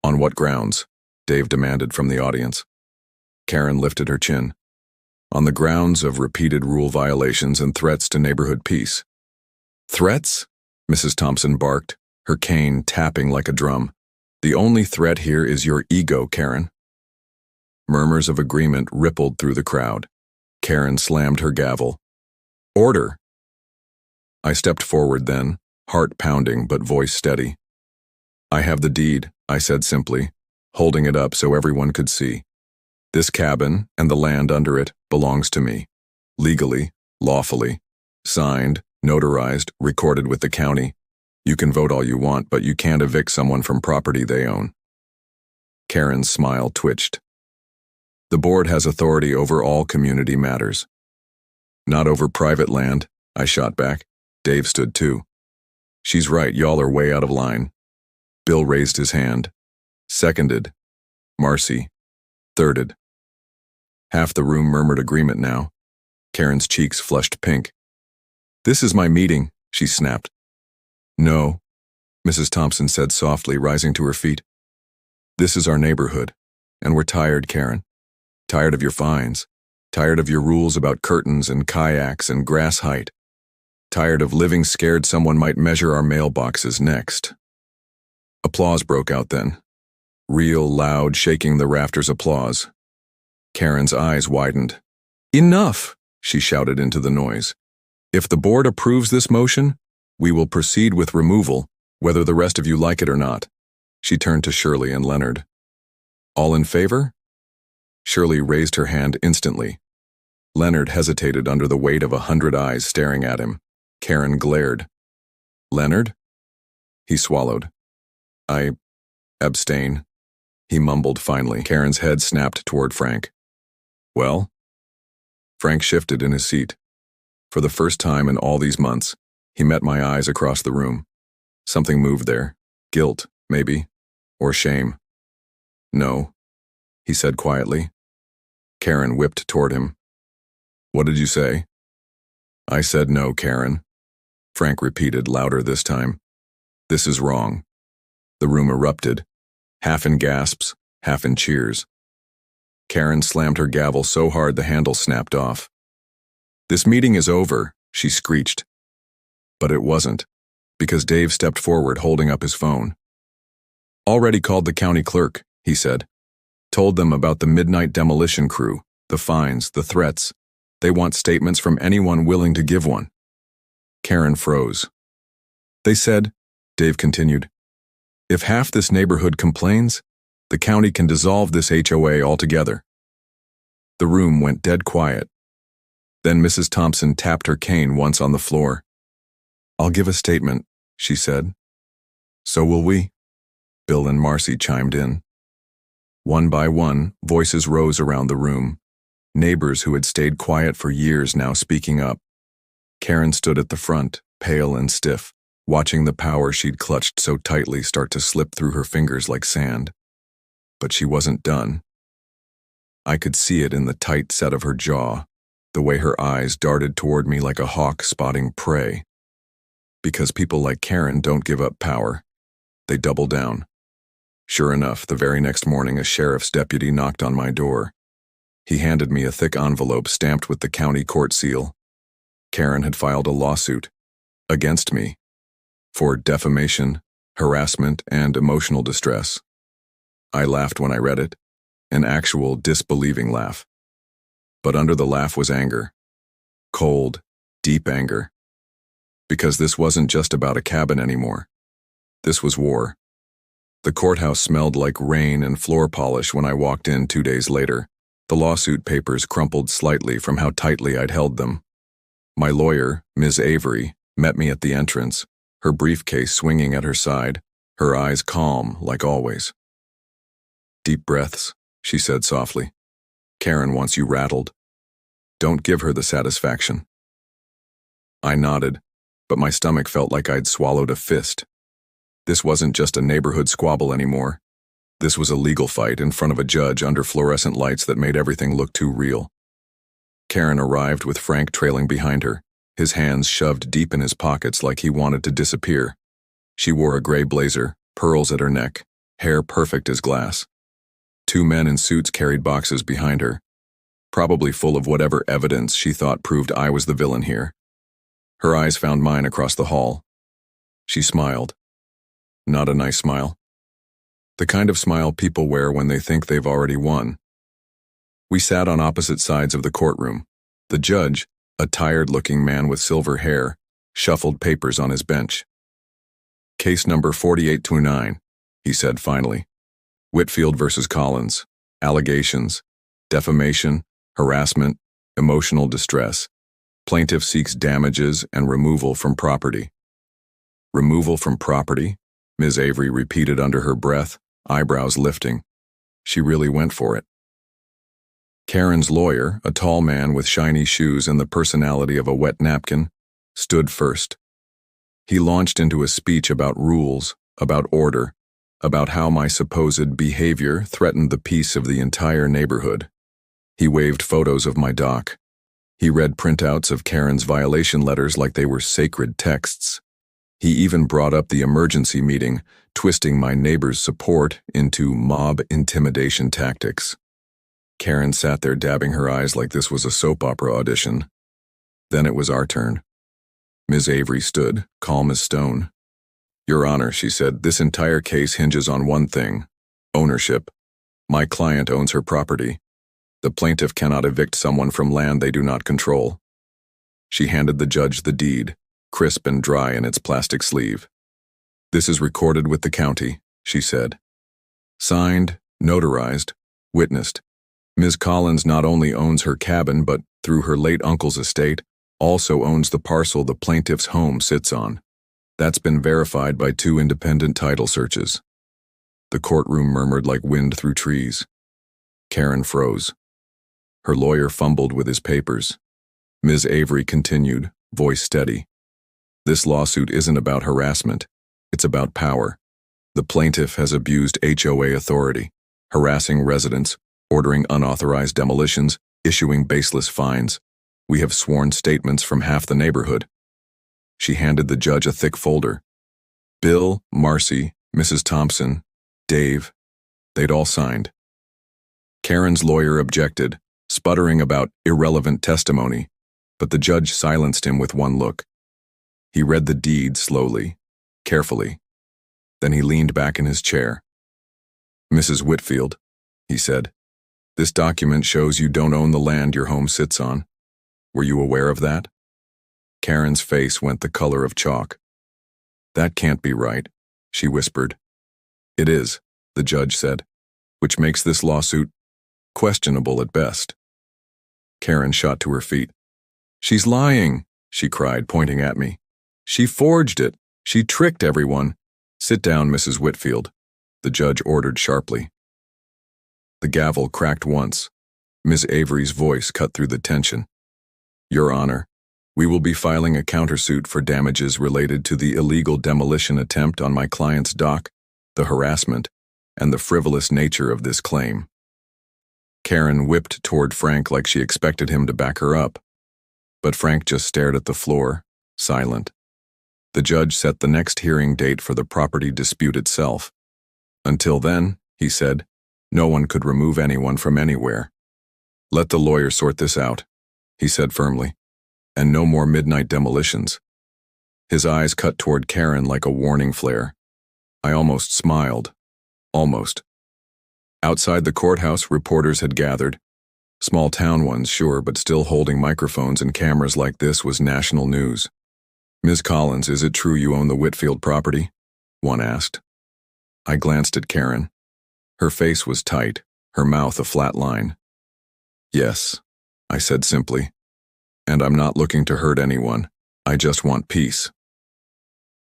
Speaker 1: On what grounds? Dave demanded from the audience. Karen lifted her chin. On the grounds of repeated rule violations and threats to neighborhood peace. Threats? Mrs. Thompson barked, her cane tapping like a drum. The only threat here is your ego, Karen. Murmurs of agreement rippled through the crowd. Karen slammed her gavel. Order! I stepped forward then, heart pounding but voice steady. I have the deed, I said simply, holding it up so everyone could see. This cabin, and the land under it, belongs to me. Legally, lawfully. Signed, notarized, recorded with the county. You can vote all you want, but you can't evict someone from property they own. Karen's smile twitched. The board has authority over all community matters. Not over private land, I shot back. Dave stood too. She's right, y'all are way out of line. Bill raised his hand. Seconded. Marcy. Thirded. Half the room murmured agreement now. Karen's cheeks flushed pink. This is my meeting, she snapped. No, Mrs. Thompson said softly, rising to her feet. This is our neighborhood, and we're tired, Karen. Tired of your fines. Tired of your rules about curtains and kayaks and grass height. Tired of living scared someone might measure our mailboxes next. Applause broke out then. Real, loud, shaking the rafters applause. Karen's eyes widened. Enough, she shouted into the noise. If the board approves this motion, we will proceed with removal, whether the rest of you like it or not. She turned to Shirley and Leonard. All in favor? Shirley raised her hand instantly. Leonard hesitated under the weight of 100 eyes staring at him. Karen glared. Leonard? He swallowed. I abstain, he mumbled finally. Karen's head snapped toward Frank. Well? Frank shifted in his seat. For the first time in all these months, he met my eyes across the room. Something moved there. Guilt, maybe. Or shame. No, he said quietly. Karen whipped toward him. What did you say? I said no, Karen. Frank repeated louder this time. This is wrong. The room erupted, half in gasps, half in cheers. Karen slammed her gavel so hard the handle snapped off. This meeting is over, she screeched. But it wasn't, because Dave stepped forward holding up his phone. Already called the county clerk, he said. Told them about the midnight demolition crew, the fines, the threats. They want statements from anyone willing to give one. Karen froze. They said, Dave continued, if half this neighborhood complains, the county can dissolve this HOA altogether. The room went dead quiet. Then Mrs. Thompson tapped her cane once on the floor. I'll give a statement, she said. So will we. Bill and Marcy chimed in. One by one, voices rose around the room. Neighbors who had stayed quiet for years now speaking up. Karen stood at the front, pale and stiff, watching the power she'd clutched so tightly start to slip through her fingers like sand. But she wasn't done. I could see it in the tight set of her jaw, the way her eyes darted toward me like a hawk spotting prey. Because people like Karen don't give up power. They double down. Sure enough, the very next morning a sheriff's deputy knocked on my door. He handed me a thick envelope stamped with the county court seal. Karen had filed a lawsuit against me for defamation, harassment, and emotional distress. I laughed when I read it, an actual disbelieving laugh. But under the laugh was anger. Cold, deep anger. Because this wasn't just about a cabin anymore. This was war. The courthouse smelled like rain and floor polish when I walked in 2 days later. The lawsuit papers crumpled slightly from how tightly I'd held them. My lawyer, Ms. Avery, met me at the entrance, her briefcase swinging at her side, her eyes calm like always. Deep breaths, she said softly. Karen wants you rattled. Don't give her the satisfaction. I nodded, but my stomach felt like I'd swallowed a fist. This wasn't just a neighborhood squabble anymore. This was a legal fight in front of a judge under fluorescent lights that made everything look too real. Karen arrived with Frank trailing behind her, his hands shoved deep in his pockets like he wanted to disappear. She wore a gray blazer, pearls at her neck, hair perfect as glass. 2 men in suits carried boxes behind her, probably full of whatever evidence she thought proved I was the villain here. Her eyes found mine across the hall. She smiled. Not a nice smile. The kind of smile people wear when they think they've already won. We sat on opposite sides of the courtroom. The judge, a tired-looking man with silver hair, shuffled papers on his bench. Case number 4829, he said finally. Whitfield versus Collins. Allegations. Defamation, harassment, emotional distress. Plaintiff seeks damages and removal from property. Removal from property? Ms. Avery repeated under her breath, eyebrows lifting. She really went for it. Karen's lawyer, a tall man with shiny shoes and the personality of a wet napkin, stood first. He launched into a speech about rules, about order, about how my supposed behavior threatened the peace of the entire neighborhood. He waved photos of my dock. He read printouts of Karen's violation letters like they were sacred texts. He even brought up the emergency meeting, twisting my neighbor's support into mob intimidation tactics. Karen sat there dabbing her eyes like this was a soap opera audition. Then it was our turn. Ms. Avery stood, calm as stone. Your Honor, she said, this entire case hinges on one thing: ownership. My client owns her property. The plaintiff cannot evict someone from land they do not control. She handed the judge the deed, crisp and dry in its plastic sleeve. This is recorded with the county, she said. Signed, notarized, witnessed. Ms. Collins not only owns her cabin but, through her late uncle's estate, also owns the parcel the plaintiff's home sits on. That's been verified by 2 independent title searches. The courtroom murmured like wind through trees. Karen froze. Her lawyer fumbled with his papers. Ms. Avery continued, voice steady. This lawsuit isn't about harassment. It's about power. The plaintiff has abused HOA authority, harassing residents, ordering unauthorized demolitions, issuing baseless fines. We have sworn statements from half the neighborhood. She handed the judge a thick folder. Bill, Marcy, Mrs. Thompson, Dave, they'd all signed. Karen's lawyer objected, sputtering about irrelevant testimony, but the judge silenced him with one look. He read the deed slowly, carefully. Then he leaned back in his chair. Mrs. Whitfield, he said, this document shows you don't own the land your home sits on. Were you aware of that? Karen's face went the color of chalk. That can't be right, she whispered. It is, the judge said, which makes this lawsuit questionable at best. Karen shot to her feet. She's lying, she cried, pointing at me. She forged it. She tricked everyone. Sit down, Mrs. Whitfield, the judge ordered sharply. The gavel cracked once. Ms. Avery's voice cut through the tension. Your Honor, we will be filing a countersuit for damages related to the illegal demolition attempt on my client's dock, the harassment, and the frivolous nature of this claim. Karen whipped toward Frank like she expected him to back her up. But Frank just stared at the floor, silent. The judge set the next hearing date for the property dispute itself. Until then, he said, no one could remove anyone from anywhere. Let the lawyer sort this out, he said firmly, and no more midnight demolitions. His eyes cut toward Karen like a warning flare. I almost smiled. Almost. Outside the courthouse, reporters had gathered. Small town ones, sure, but still holding microphones and cameras like this was national news. Ms. Collins, is it true you own the Whitfield property? One asked. I glanced at Karen. Her face was tight, her mouth a flat line. Yes, I said simply. And I'm not looking to hurt anyone. I just want peace.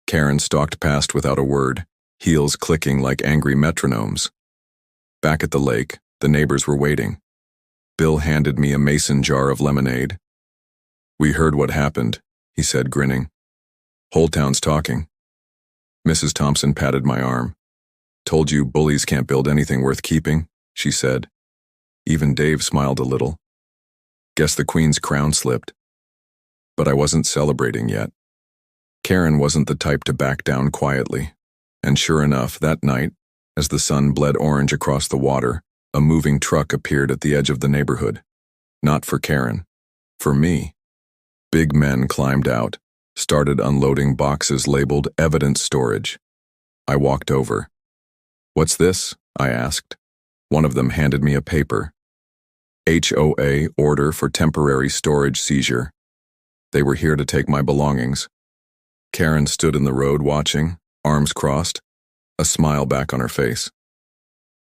Speaker 1: Karen stalked past without a word, heels clicking like angry metronomes. Back at the lake, the neighbors were waiting. Bill handed me a mason jar of lemonade. We heard what happened, he said, grinning. Whole town's talking. Mrs. Thompson patted my arm. Told you bullies can't build anything worth keeping, she said. Even Dave smiled a little. Guess the Queen's crown slipped. But I wasn't celebrating yet. Karen wasn't the type to back down quietly. And sure enough, that night, as the sun bled orange across the water, a moving truck appeared at the edge of the neighborhood. Not for Karen. For me. Big men climbed out, started unloading boxes labeled evidence storage. I walked over. What's this? I asked. One of them handed me a paper. HOA order for temporary storage seizure. They were here to take my belongings. Karen stood in the road watching, arms crossed, a smile back on her face.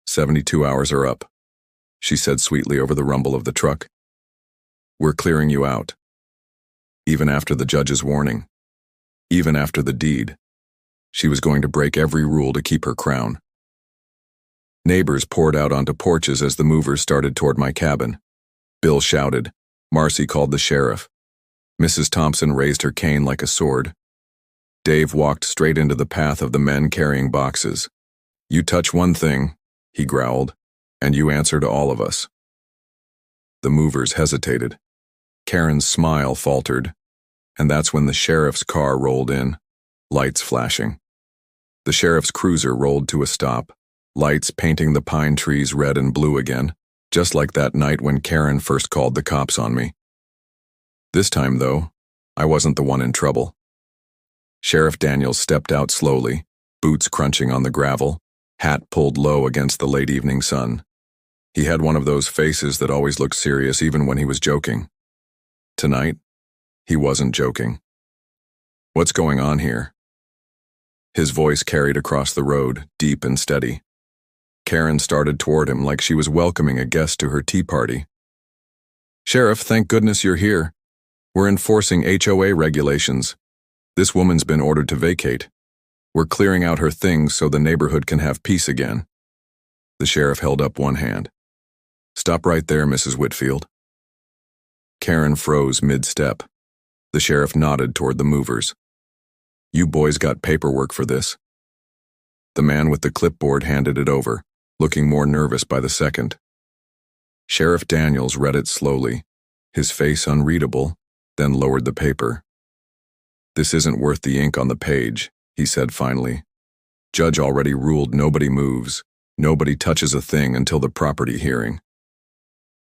Speaker 1: 72 hours are up, she said sweetly over the rumble of the truck. We're clearing you out. Even after the judge's warning. Even after the deed. She was going to break every rule to keep her crown. Neighbors poured out onto porches as the movers started toward my cabin. Bill shouted. Marcy called the sheriff. Mrs. Thompson raised her cane like a sword. Dave walked straight into the path of the men carrying boxes. You touch one thing, he growled, and you answer to all of us. The movers hesitated. Karen's smile faltered, and that's when the sheriff's car rolled in, lights flashing. The sheriff's cruiser rolled to a stop, lights painting the pine trees red and blue again, just like that night when Karen first called the cops on me. This time, though, I wasn't the one in trouble. Sheriff Daniels stepped out slowly, boots crunching on the gravel, hat pulled low against the late evening sun. He had one of those faces that always looked serious even when he was joking. Tonight, he wasn't joking. What's going on here? His voice carried across the road, deep and steady. Karen started toward him like she was welcoming a guest to her tea party. "Sheriff, thank goodness you're here. We're enforcing HOA regulations. This woman's been ordered to vacate. We're clearing out her things so the neighborhood can have peace again." The sheriff held up one hand. "Stop right there, Mrs. Whitfield." Karen froze mid-step. The sheriff nodded toward the movers. "You boys got paperwork for this." The man with the clipboard handed it over, looking more nervous by the second. Sheriff Daniels read it slowly, his face unreadable, then lowered the paper. "This isn't worth the ink on the page," he said finally. "Judge already ruled nobody moves, nobody touches a thing until the property hearing."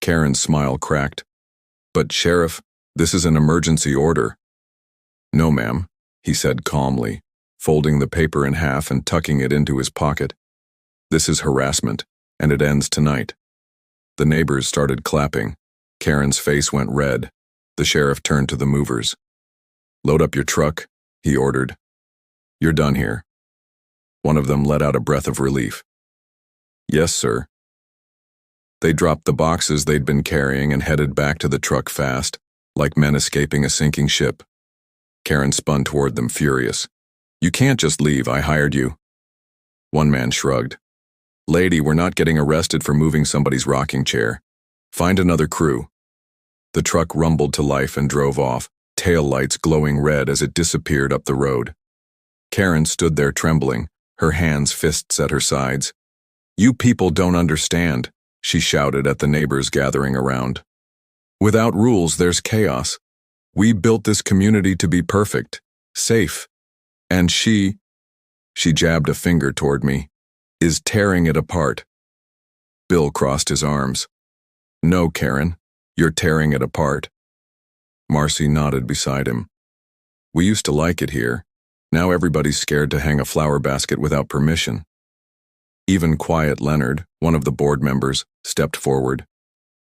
Speaker 1: Karen's smile cracked. "But Sheriff, this is an emergency order." "No, ma'am," he said calmly, folding the paper in half and tucking it into his pocket. "This is harassment, and it ends tonight." The neighbors started clapping. Karen's face went red. The sheriff turned to the movers. "Load up your truck," he ordered. "You're done here." One of them let out a breath of relief. "Yes, sir." They dropped the boxes they'd been carrying and headed back to the truck fast, like men escaping a sinking ship. Karen spun toward them, furious. "You can't just leave, I hired you." One man shrugged. "Lady, we're not getting arrested for moving somebody's rocking chair. Find another crew." The truck rumbled to life and drove off, tail lights glowing red as it disappeared up the road. Karen stood there trembling, her hands fists at her sides. "You people don't understand," she shouted at the neighbors gathering around. "Without rules, there's chaos. We built this community to be perfect, safe. And she jabbed a finger toward me, is tearing it apart." Bill crossed his arms. "No, Karen, you're tearing it apart." Marcy nodded beside him. "We used to like it here. Now everybody's scared to hang a flower basket without permission." Even quiet Leonard, one of the board members, stepped forward.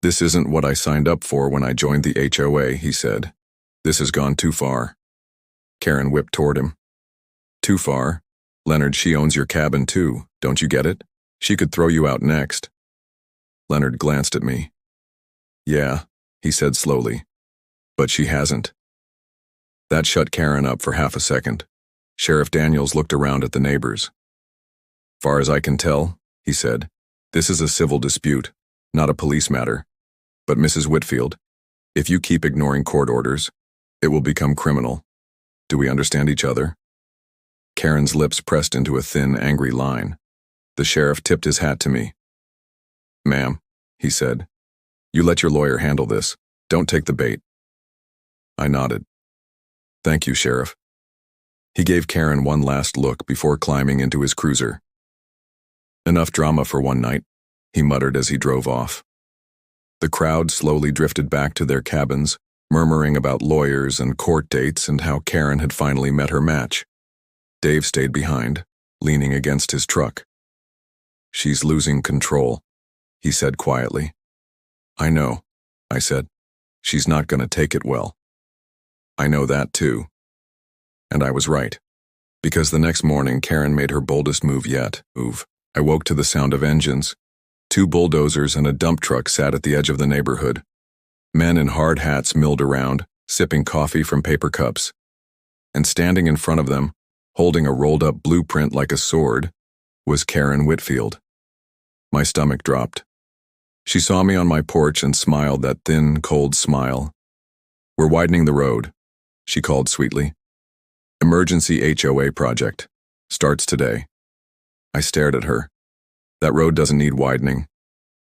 Speaker 1: "This isn't what I signed up for when I joined the HOA," he said. "This has gone too far." Karen whipped toward him. "Too far? Leonard, she owns your cabin too, don't you get it? She could throw you out next." Leonard glanced at me. "Yeah," he said slowly, "but she hasn't." That shut Karen up for half a second. Sheriff Daniels looked around at the neighbors. "Far as I can tell," he said, "this is a civil dispute, not a police matter. But Mrs. Whitfield, if you keep ignoring court orders, it will become criminal. Do we understand each other?" Karen's lips pressed into a thin, angry line. The sheriff tipped his hat to me. "Ma'am," he said, "you let your lawyer handle this. Don't take the bait." I nodded. "Thank you, Sheriff." He gave Karen one last look before climbing into his cruiser. "Enough drama for one night," he muttered as he drove off. The crowd slowly drifted back to their cabins, murmuring about lawyers and court dates and how Karen had finally met her match. Dave stayed behind, leaning against his truck. "She's losing control," he said quietly. "I know," I said. "She's not going to take it well." "I know that too." And I was right. Because the next morning Karen made her boldest move yet. I woke to the sound of engines. 2 bulldozers and a dump truck sat at the edge of the neighborhood. Men in hard hats milled around, sipping coffee from paper cups. And standing in front of them, holding a rolled-up blueprint like a sword, was Karen Whitfield. My stomach dropped. She saw me on my porch and smiled that thin, cold smile. "We're widening the road," she called sweetly. "Emergency HOA project. Starts today." I stared at her. "That road doesn't need widening."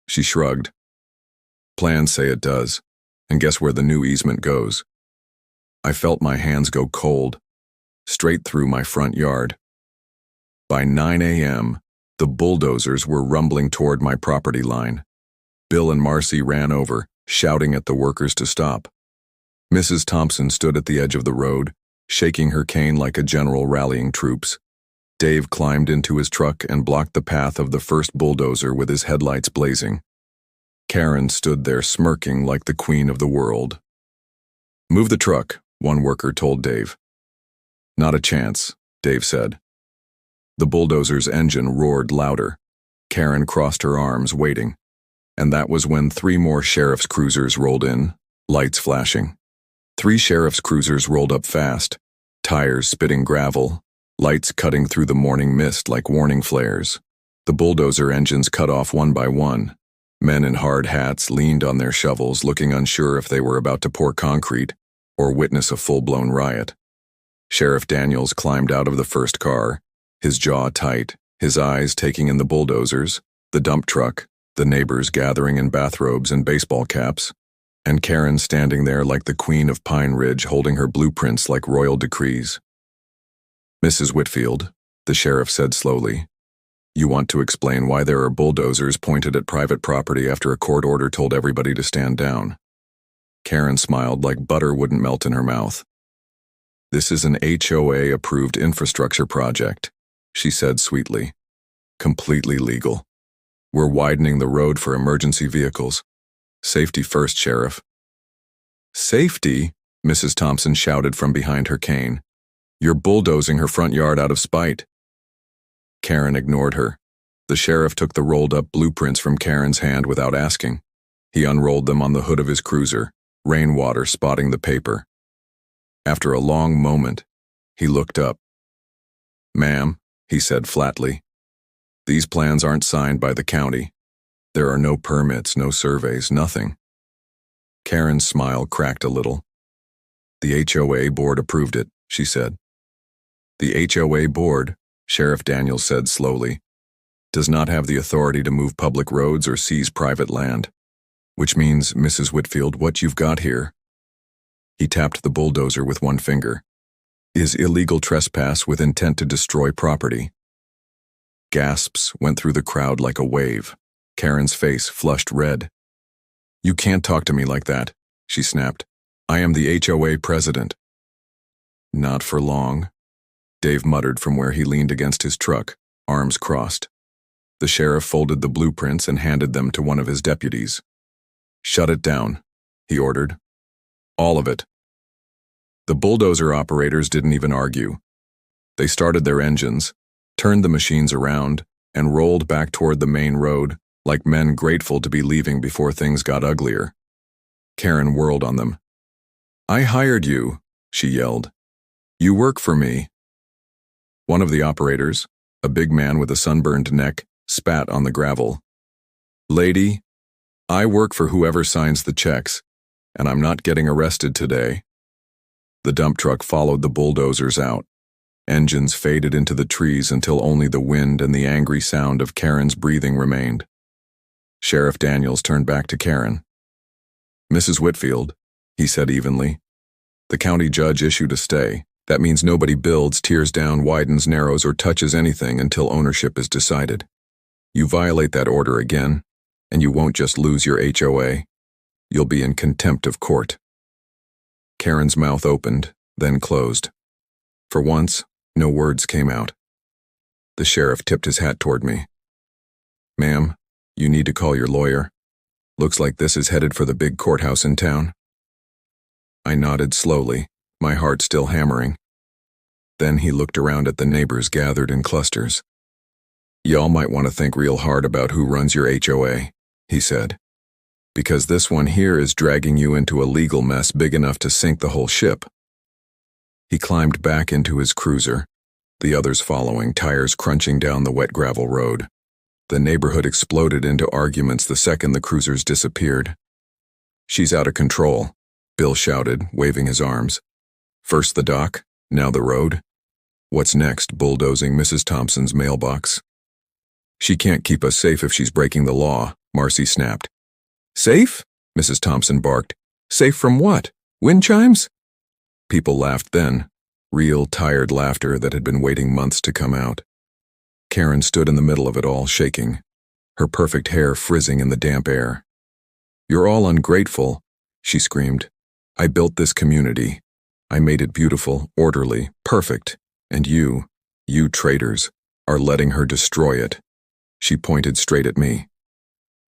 Speaker 1: She shrugged. "Plans say it does. And guess where the new easement goes?" I felt my hands go cold, straight through my front yard. By 9 a.m., the bulldozers were rumbling toward my property line. Bill and Marcy ran over, shouting at the workers to stop. Mrs. Thompson stood at the edge of the road, shaking her cane like a general rallying troops. Dave climbed into his truck and blocked the path of the first bulldozer with his headlights blazing. Karen stood there smirking like the queen of the world. "Move the truck," one worker told Dave. "Not a chance," Dave said. The bulldozer's engine roared louder. Karen crossed her arms, waiting. And that was when 3 more sheriff's cruisers rolled in, lights flashing. 3 sheriff's cruisers rolled up fast, tires spitting gravel, lights cutting through the morning mist like warning flares. The bulldozer engines cut off one by one. Men in hard hats leaned on their shovels, looking unsure if they were about to pour concrete or witness a full-blown riot. Sheriff Daniels climbed out of the first car, his jaw tight, his eyes taking in the bulldozers, the dump truck, the neighbors gathering in bathrobes and baseball caps, and Karen standing there like the Queen of Pine Ridge holding her blueprints like royal decrees. "Mrs. Whitfield," the sheriff said slowly, "you want to explain why there are bulldozers pointed at private property after a court order told everybody to stand down." Karen smiled like butter wouldn't melt in her mouth. "This is an HOA-approved infrastructure project," she said sweetly. "Completely legal. We're widening the road for emergency vehicles. Safety first, Sheriff." "Safety?" Mrs. Thompson shouted from behind her cane. "You're bulldozing her front yard out of spite." Karen ignored her. The sheriff took the rolled-up blueprints from Karen's hand without asking. He unrolled them on the hood of his cruiser, rainwater spotting the paper. After a long moment, he looked up. "Ma'am," he said flatly, "these plans aren't signed by the county. There are no permits, no surveys, nothing." Karen's smile cracked a little. "The HOA board approved it," she said. "The HOA board," Sheriff Daniels said slowly, "does not have the authority to move public roads or seize private land. Which means, Mrs. Whitfield, what you've got here," he tapped the bulldozer with one finger, "is illegal trespass with intent to destroy property." Gasps went through the crowd like a wave. Karen's face flushed red. "You can't talk to me like that," she snapped. "I am the HOA president." "Not for long," Dave muttered from where he leaned against his truck, arms crossed. The sheriff folded the blueprints and handed them to one of his deputies. "Shut it down," he ordered. "All of it." The bulldozer operators didn't even argue. They started their engines, turned the machines around, and rolled back toward the main road, like men grateful to be leaving before things got uglier. Karen whirled on them. "I hired you," she yelled. "You work for me." One of the operators, a big man with a sunburned neck, spat on the gravel. "Lady, I work for whoever signs the checks, and I'm not getting arrested today." The dump truck followed the bulldozers out. Engines faded into the trees until only the wind and the angry sound of Karen's breathing remained. Sheriff Daniels turned back to Karen. "Mrs. Whitfield," he said evenly, "the county judge issued a stay. That means nobody builds, tears down, widens, narrows, or touches anything until ownership is decided. You violate that order again, and you won't just lose your HOA. You'll be in contempt of court." Karen's mouth opened, then closed. For once, no words came out. The sheriff tipped his hat toward me. "Ma'am, you need to call your lawyer. Looks like this is headed for the big courthouse in town." I nodded slowly, my heart still hammering. Then he looked around at the neighbors gathered in clusters. "Y'all might want to think real hard about who runs your HOA," he said, "because this one here is dragging you into a legal mess big enough to sink the whole ship." He climbed back into his cruiser, the others following, tires crunching down the wet gravel road. The neighborhood exploded into arguments the second the cruisers disappeared. "She's out of control," Bill shouted, waving his arms. "First the dock, now the road. What's next, bulldozing Mrs. Thompson's mailbox?" "She can't keep us safe if she's breaking the law," Marcy snapped. "Safe?" Mrs. Thompson barked. "Safe from what? Wind chimes?" People laughed then, real tired laughter that had been waiting months to come out. Karen stood in the middle of it all, shaking, her perfect hair frizzing in the damp air. "You're all ungrateful," she screamed. "I built this community. I made it beautiful, orderly, perfect, and you traitors, are letting her destroy it." She pointed straight at me.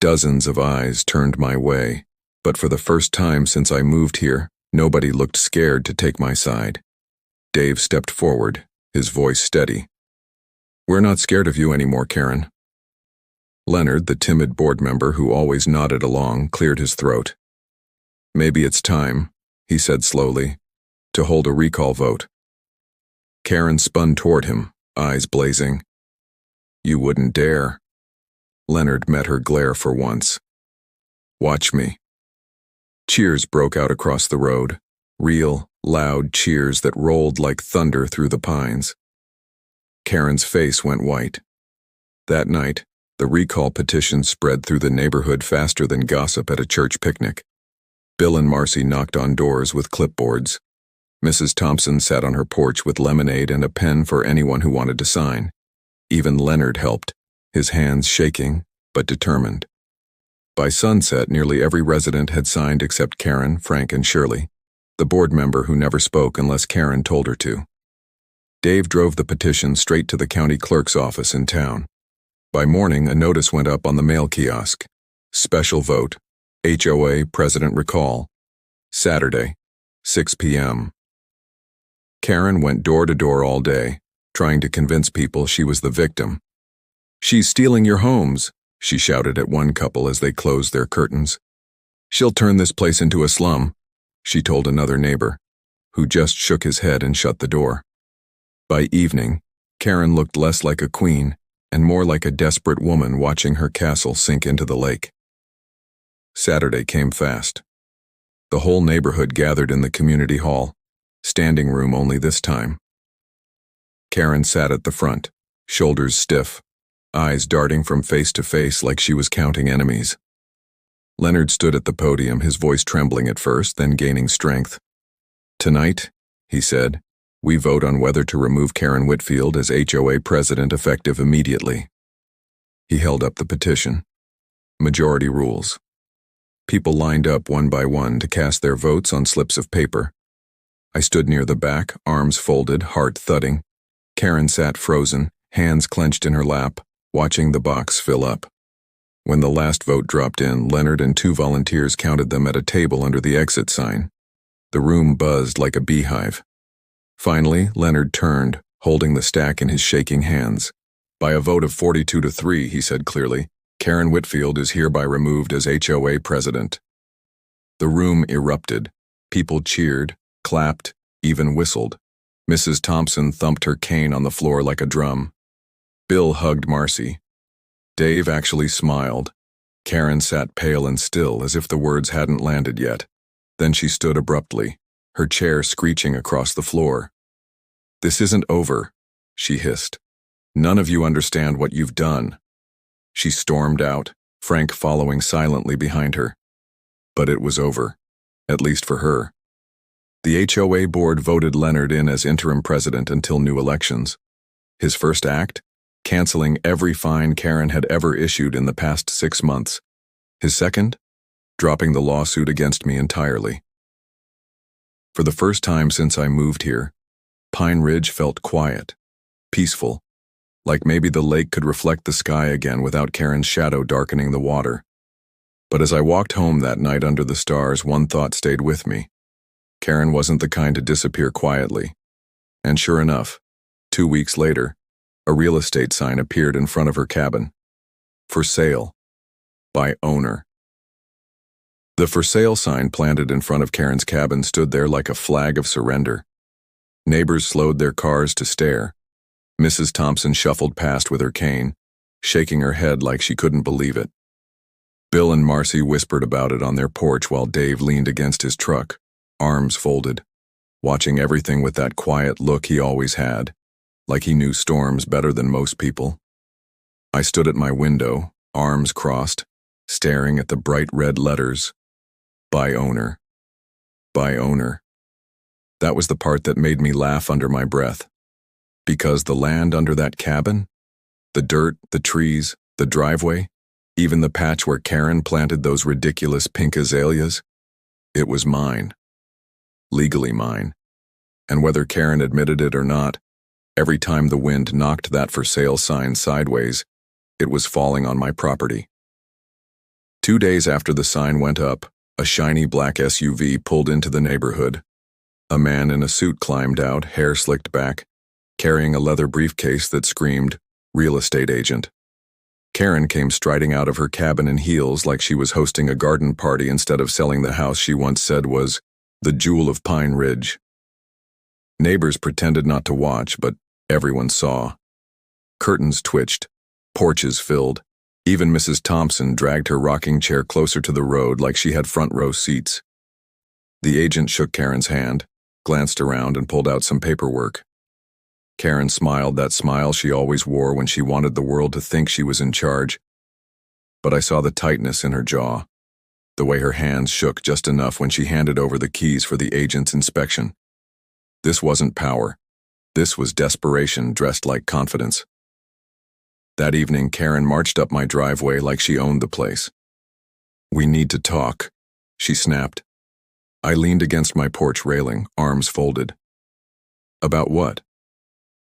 Speaker 1: Dozens of eyes turned my way, but for the first time since I moved here, nobody looked scared to take my side. Dave stepped forward, his voice steady. "We're not scared of you anymore, Karen." Leonard, the timid board member who always nodded along, cleared his throat. "Maybe it's time," he said slowly, "to hold a recall vote." Karen spun toward him, eyes blazing. "You wouldn't dare." Leonard met her glare for once. "Watch me." Cheers broke out across the road, real, loud cheers that rolled like thunder through the pines. Karen's face went white. That night, the recall petition spread through the neighborhood faster than gossip at a church picnic. Bill and Marcy knocked on doors with clipboards. Mrs. Thompson sat on her porch with lemonade and a pen for anyone who wanted to sign. Even Leonard helped, his hands shaking, but determined. By sunset, nearly every resident had signed except Karen, Frank, and Shirley, the board member who never spoke unless Karen told her to. Dave drove the petition straight to the county clerk's office in town. By morning, a notice went up on the mail kiosk. Special vote, HOA President Recall. Saturday, 6 p.m. Karen went door to door all day, trying to convince people she was the victim. "She's stealing your homes," she shouted at one couple as they closed their curtains. "She'll turn this place into a slum," she told another neighbor, who just shook his head and shut the door. By evening, Karen looked less like a queen and more like a desperate woman watching her castle sink into the lake. Saturday came fast. The whole neighborhood gathered in the community hall, standing room only this time. Karen sat at the front, shoulders stiff, eyes darting from face to face like she was counting enemies. Leonard stood at the podium, his voice trembling at first, then gaining strength. "Tonight," he said, "we vote on whether to remove Karen Whitfield as HOA president effective immediately." He held up the petition. Majority rules. People lined up one by one to cast their votes on slips of paper. I stood near the back, arms folded, heart thudding. Karen sat frozen, hands clenched in her lap, watching the box fill up. When the last vote dropped in, Leonard and two volunteers counted them at a table under the exit sign. The room buzzed like a beehive. Finally, Leonard turned, holding the stack in his shaking hands. "By a vote of 42-3, he said clearly, "Karen Whitfield is hereby removed as HOA president." The room erupted. People cheered, clapped, even whistled. Mrs. Thompson thumped her cane on the floor like a drum. Bill hugged Marcy. Dave actually smiled. Karen sat pale and still, as if the words hadn't landed yet. Then she stood abruptly, her chair screeching across the floor. "This isn't over," she hissed. "None of you understand what you've done." She stormed out, Frank following silently behind her. But it was over, at least for her. The HOA board voted Leonard in as interim president until new elections. His first act? Canceling every fine Karen had ever issued in the past 6 months. His second? Dropping the lawsuit against me entirely. For the first time since I moved here, Pine Ridge felt quiet, peaceful, like maybe the lake could reflect the sky again without Karen's shadow darkening the water. But as I walked home that night under the stars, one thought stayed with me. Karen wasn't the kind to disappear quietly. And sure enough, 2 weeks later, a real estate sign appeared in front of her cabin. For sale. By owner. The for sale sign planted in front of Karen's cabin stood there like a flag of surrender. Neighbors slowed their cars to stare. Mrs. Thompson shuffled past with her cane, shaking her head like she couldn't believe it. Bill and Marcy whispered about it on their porch while Dave leaned against his truck, arms folded, watching everything with that quiet look he always had, like he knew storms better than most people. I stood at my window, arms crossed, staring at the bright red letters. By owner. By owner. That was the part that made me laugh under my breath. Because the land under that cabin, the dirt, the trees, the driveway, even the patch where Karen planted those ridiculous pink azaleas, it was mine. Legally mine. And whether Karen admitted it or not, every time the wind knocked that for sale sign sideways, it was falling on my property. 2 days after the sign went up, a shiny black SUV pulled into the neighborhood. A man in a suit climbed out, hair slicked back, carrying a leather briefcase that screamed, "Real estate agent." Karen came striding out of her cabin in heels like she was hosting a garden party instead of selling the house she once said was the jewel of Pine Ridge. Neighbors pretended not to watch, but everyone saw. Curtains twitched, porches filled. Even Mrs. Thompson dragged her rocking chair closer to the road like she had front row seats. The agent shook Karen's hand, glanced around, and pulled out some paperwork. Karen smiled, that smile she always wore when she wanted the world to think she was in charge. But I saw the tightness in her jaw, the way her hands shook just enough when she handed over the keys for the agent's inspection. This wasn't power. This was desperation dressed like confidence. That evening, Karen marched up my driveway like she owned the place. "We need to talk," she snapped. I leaned against my porch railing, arms folded. "About what?"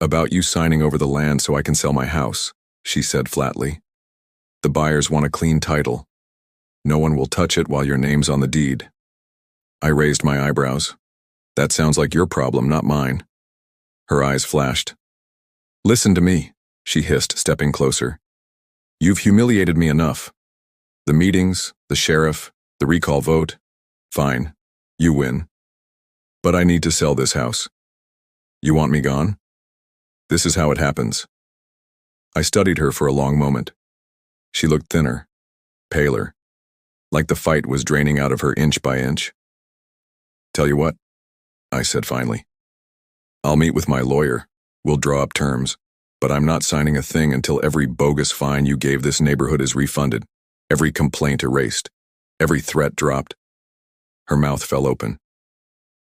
Speaker 1: "About you signing over the land so I can sell my house," she said flatly. "The buyers want a clean title. No one will touch it while your name's on the deed." I raised my eyebrows. "That sounds like your problem, not mine." Her eyes flashed. "Listen to me," she hissed, stepping closer. "You've humiliated me enough. The meetings, the sheriff, the recall vote. Fine, you win. But I need to sell this house. You want me gone? This is how it happens." I studied her for a long moment. She looked thinner, paler, like the fight was draining out of her inch by inch. "Tell you what," I said finally. "I'll meet with my lawyer. We'll draw up terms. But I'm not signing a thing until every bogus fine you gave this neighborhood is refunded, every complaint erased, every threat dropped." Her mouth fell open.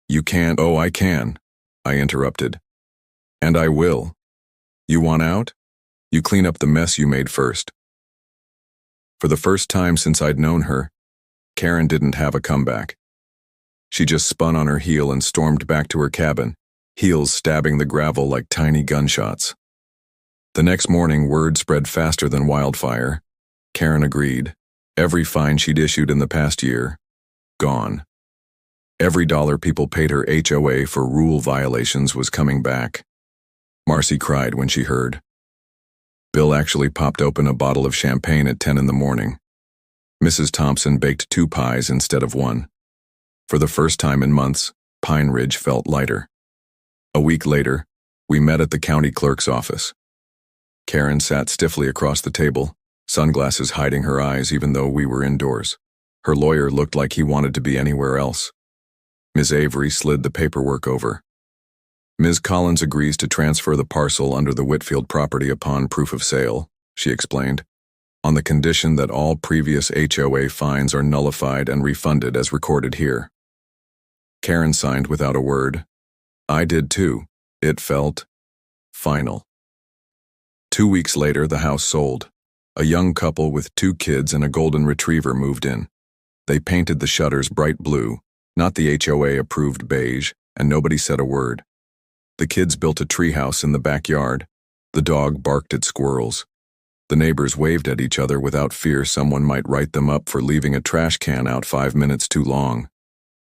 Speaker 1: "You can't." "Oh, I can," I interrupted. "And I will. You want out? You clean up the mess you made first." For the first time since I'd known her, Karen didn't have a comeback. She just spun on her heel and stormed back to her cabin, heels stabbing the gravel like tiny gunshots. The next morning, word spread faster than wildfire. Karen agreed. Every fine she'd issued in the past year, gone. Every dollar people paid her HOA for rule violations was coming back. Marcy cried when she heard. Bill actually popped open a bottle of champagne at 10 in the morning. Mrs. Thompson baked 2 pies instead of 1. For the first time in months, Pine Ridge felt lighter. A week later, we met at the county clerk's office. Karen sat stiffly across the table, sunglasses hiding her eyes even though we were indoors. Her lawyer looked like he wanted to be anywhere else. Ms. Avery slid the paperwork over. "Ms. Collins agrees to transfer the parcel under the Whitfield property upon proof of sale," she explained, "on the condition that all previous HOA fines are nullified and refunded as recorded here." Karen signed without a word. I did too. It felt final. 2 weeks later, the house sold. A young couple with 2 kids and a golden retriever moved in. They painted the shutters bright blue, not the HOA-approved beige, and nobody said a word. The kids built a treehouse in the backyard. The dog barked at squirrels. The neighbors waved at each other without fear someone might write them up for leaving a trash can out 5 minutes too long.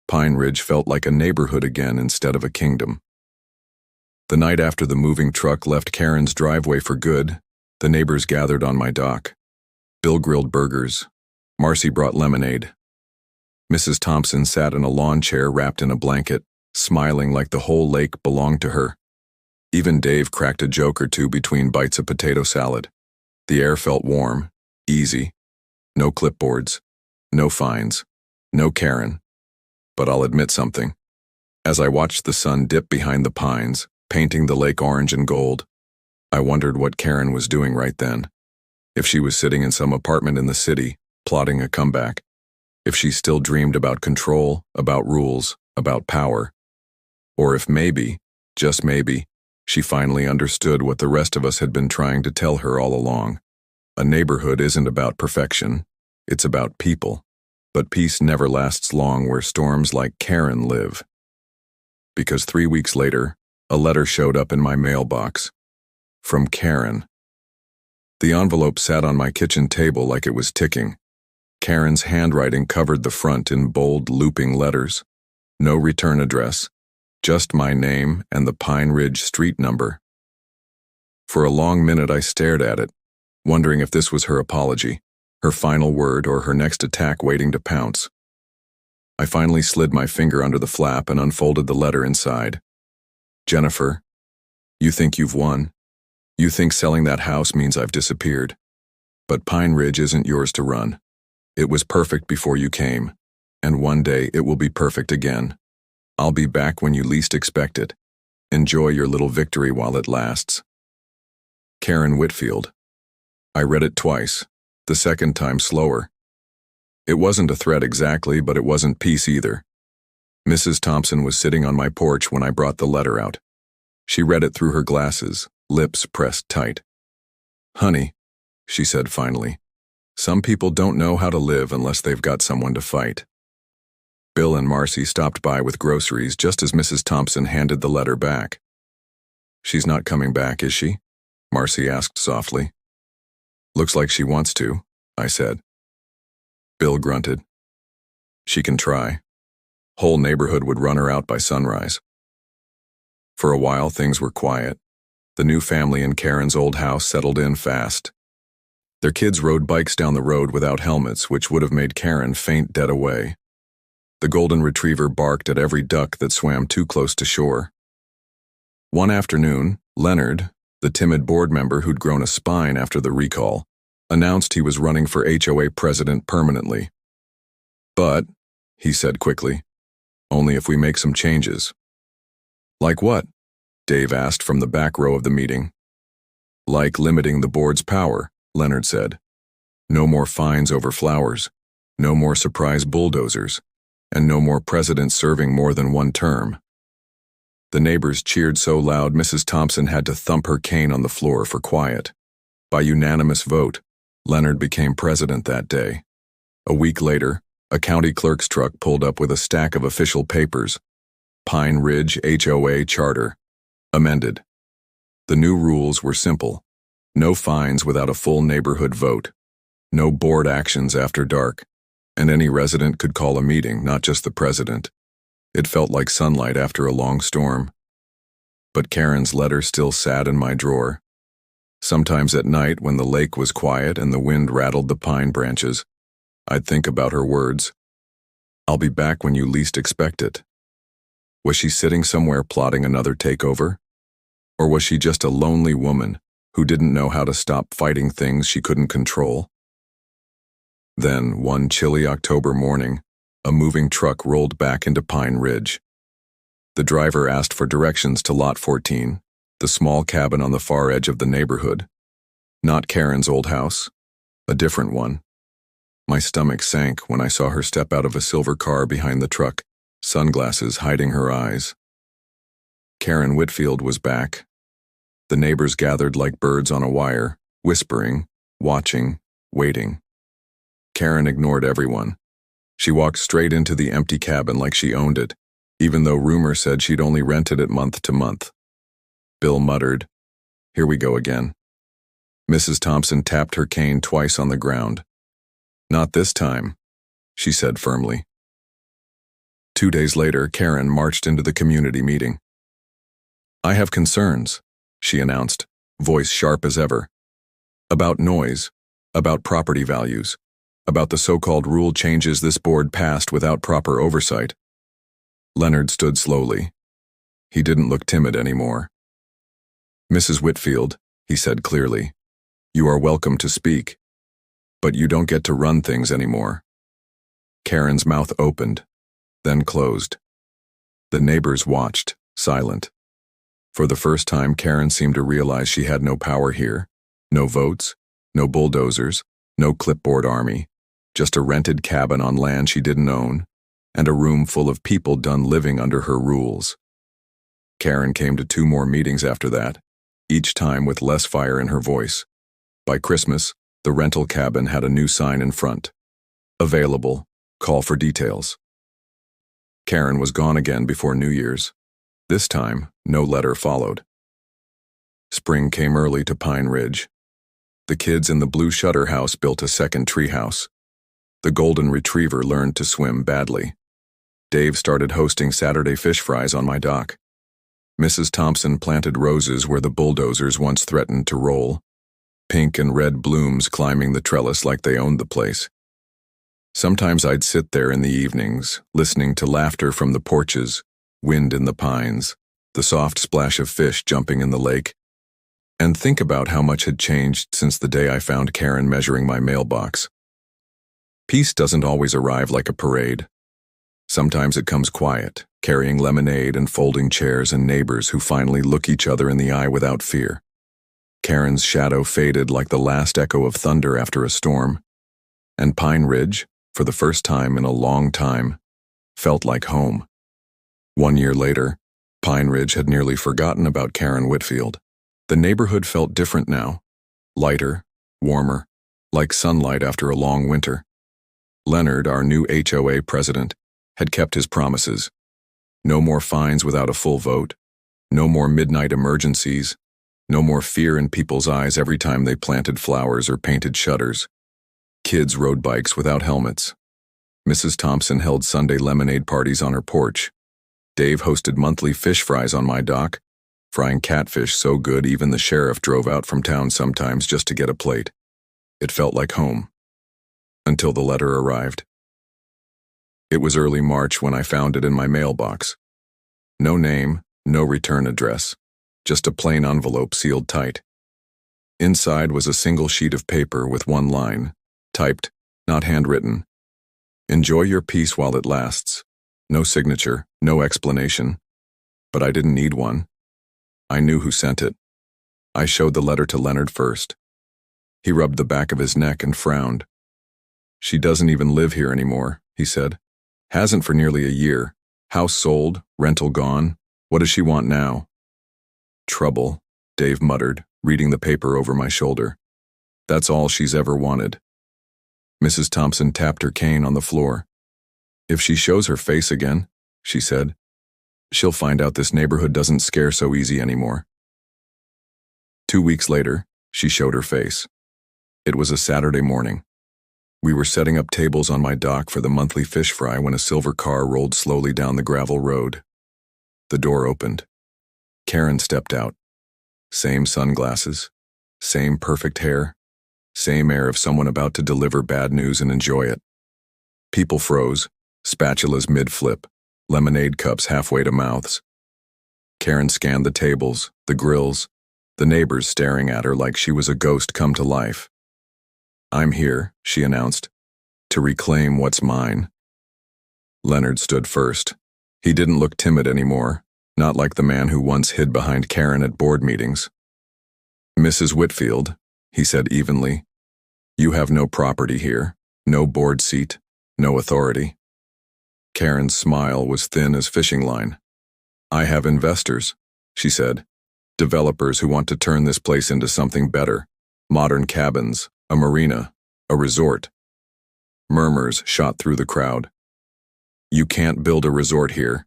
Speaker 1: Pine Ridge felt like a neighborhood again instead of a kingdom. The night after the moving truck left Karen's driveway for good, the neighbors gathered on my dock. Bill grilled burgers. Marcy brought lemonade. Mrs. Thompson sat in a lawn chair wrapped in a blanket, smiling like the whole lake belonged to her. Even Dave cracked a joke or two between bites of potato salad. The air felt warm, easy. No clipboards, no fines, no Karen. But I'll admit something. As I watched the sun dip behind the pines, painting the lake orange and gold, I wondered what Karen was doing right then. If she was sitting in some apartment in the city, plotting a comeback. If she still dreamed about control, about rules, about power. Or if maybe, just maybe, she finally understood what the rest of us had been trying to tell her all along. A neighborhood isn't about perfection, it's about people. But peace never lasts long where storms like Karen live. Because 3 weeks later, a letter showed up in my mailbox. From Karen. The envelope sat on my kitchen table like it was ticking. Karen's handwriting covered the front in bold, looping letters. No return address. Just my name and the Pine Ridge street number. For a long minute I stared at it, wondering if this was her apology, her final word, or her next attack waiting to pounce. I finally slid my finger under the flap and unfolded the letter inside. Jennifer, you think you've won. You think selling that house means I've disappeared. But Pine Ridge isn't yours to run. It was perfect before you came, and one day it will be perfect again. I'll be back when you least expect it. Enjoy your little victory while it lasts. Karen Whitfield. I read it twice, the second time slower. It wasn't a threat exactly, but it wasn't peace either. Mrs. Thompson was sitting on my porch when I brought the letter out. She read it through her glasses, lips pressed tight. Honey, she said finally, some people don't know how to live unless they've got someone to fight. Bill and Marcy stopped by with groceries just as Mrs. Thompson handed the letter back. She's not coming back, is she? Marcy asked softly. Looks like she wants to, I said. Bill grunted. She can try. Whole neighborhood would run her out by sunrise. For a while, things were quiet. The new family in Karen's old house settled in fast. Their kids rode bikes down the road without helmets, which would have made Karen faint dead away. The golden retriever barked at every duck that swam too close to shore. One afternoon, Leonard, the timid board member who'd grown a spine after the recall, announced he was running for HOA president permanently. But, he said quickly, only if we make some changes. Like what? Dave asked from the back row of the meeting. Like limiting the board's power, Leonard said. No more fines over flowers, no more surprise bulldozers, and no more presidents serving more than one term. The neighbors cheered so loud Mrs. Thompson had to thump her cane on the floor for quiet. By unanimous vote, Leonard became president that day. A week later, a county clerk's truck pulled up with a stack of official papers. Pine Ridge HOA Charter. Amended. The new rules were simple. No fines without a full neighborhood vote. No board actions after dark. And any resident could call a meeting, not just the president. It felt like sunlight after a long storm. But Karen's letter still sat in my drawer. Sometimes at night, when the lake was quiet and the wind rattled the pine branches, I'd think about her words. I'll be back when you least expect it. Was she sitting somewhere plotting another takeover? Or was she just a lonely woman who didn't know how to stop fighting things she couldn't control? Then, one chilly October morning, a moving truck rolled back into Pine Ridge. The driver asked for directions to Lot 14, the small cabin on the far edge of the neighborhood. Not Karen's old house, a different one. My stomach sank when I saw her step out of a silver car behind the truck, sunglasses hiding her eyes. Karen Whitfield was back. The neighbors gathered like birds on a wire, whispering, watching, waiting. Karen ignored everyone. She walked straight into the empty cabin like she owned it, even though rumor said she'd only rented it month to month. Bill muttered, "Here we go again." Mrs. Thompson tapped her cane twice on the ground. "Not this time," she said firmly. 2 days later, Karen marched into the community meeting. "I have concerns," she announced, voice sharp as ever. "About noise, about property values, about the so-called rule changes this board passed without proper oversight." Leonard stood slowly. He didn't look timid anymore. "Mrs. Whitfield," he said clearly, "you are welcome to speak, but you don't get to run things anymore." Karen's mouth opened, then closed. The neighbors watched, silent. For the first time, Karen seemed to realize she had no power here. No votes, no bulldozers, no clipboard army, just a rented cabin on land she didn't own, and a room full of people done living under her rules. Karen came to 2 more meetings after that, each time with less fire in her voice. By Christmas, the rental cabin had a new sign in front. Available, call for details. Karen was gone again before New Year's. This time, no letter followed. Spring came early to Pine Ridge. The kids in the blue shutter house built a second treehouse. The golden retriever learned to swim badly. Dave started hosting Saturday fish fries on my dock. Mrs. Thompson planted roses where the bulldozers once threatened to roll. pink and red blooms climbing the trellis like they owned the place. Sometimes I'd sit there in the evenings, listening to laughter from the porches, wind in the pines, the soft splash of fish jumping in the lake, and think about how much had changed since the day I found Karen measuring my mailbox. Peace doesn't always arrive like a parade. Sometimes it comes quiet, carrying lemonade and folding chairs and neighbors who finally look each other in the eye without fear. Karen's shadow faded like the last echo of thunder after a storm, and Pine Ridge, for the first time in a long time, felt like home. 1 year later, Pine Ridge had nearly forgotten about Karen Whitfield. The neighborhood felt different now, lighter, warmer, like sunlight after a long winter. Leonard, our new HOA president, had kept his promises. No more fines without a full vote, no more midnight emergencies, no more fear in people's eyes every time they planted flowers or painted shutters. Kids rode bikes without helmets. Mrs. Thompson held Sunday lemonade parties on her porch. Dave hosted monthly fish fries on my dock, frying catfish so good even the sheriff drove out from town sometimes just to get a plate. It felt like home. Until the letter arrived. It was early March when I found it in my mailbox. No name, no return address, just a plain envelope sealed tight. Inside was a single sheet of paper with one line, typed, not handwritten. Enjoy your peace while it lasts. No signature, no explanation. But I didn't need one. I knew who sent it. I showed the letter to Leonard first. He rubbed the back of his neck and frowned. She doesn't even live here anymore, he said. Hasn't for nearly a year. House sold, rental gone. What does she want now? Trouble, Dave muttered, reading the paper over my shoulder. That's all she's ever wanted. Mrs. Thompson tapped her cane on the floor. If she shows her face again, she said, she'll find out this neighborhood doesn't scare so easy anymore. 2 weeks later, she showed her face. It was a Saturday morning. We were setting up tables on my dock for the monthly fish fry when a silver car rolled slowly down the gravel road. The door opened. Karen stepped out. Same sunglasses, same perfect hair, same air of someone about to deliver bad news and enjoy it. People froze, spatulas mid-flip, lemonade cups halfway to mouths. Karen scanned the tables, the grills, the neighbors staring at her like she was a ghost come to life. I'm here, she announced, to reclaim what's mine. Leonard stood first. He didn't look timid anymore, not like the man who once hid behind Karen at board meetings. Mrs. Whitfield, he said evenly, you have no property here, no board seat, no authority. Karen's smile was thin as fishing line. I have investors, she said, developers who want to turn this place into something better, modern cabins, a marina, a resort. Murmurs shot through the crowd. You can't build a resort here,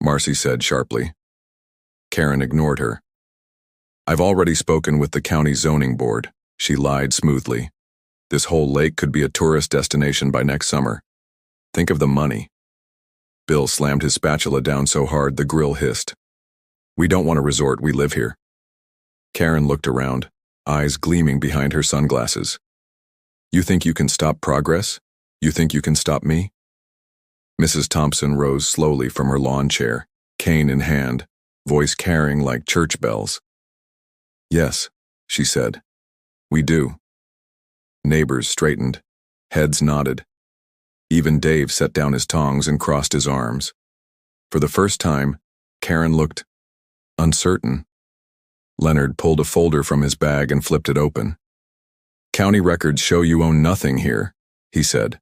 Speaker 1: Marcy said sharply. Karen ignored her. I've already spoken with the county zoning board, she lied smoothly. This whole lake could be a tourist destination by next summer. Think of the money. Bill slammed his spatula down so hard the grill hissed. We don't want a resort, we live here. Karen looked around, eyes gleaming behind her sunglasses. You think you can stop progress? You think you can stop me? Mrs. Thompson rose slowly from her lawn chair, cane in hand, voice carrying like church bells. Yes, she said. We do. Neighbors straightened, heads nodded. Even Dave set down his tongs and crossed his arms. For the first time, Karen looked uncertain. Leonard pulled a folder from his bag and flipped it open. County records show you own nothing here, he said.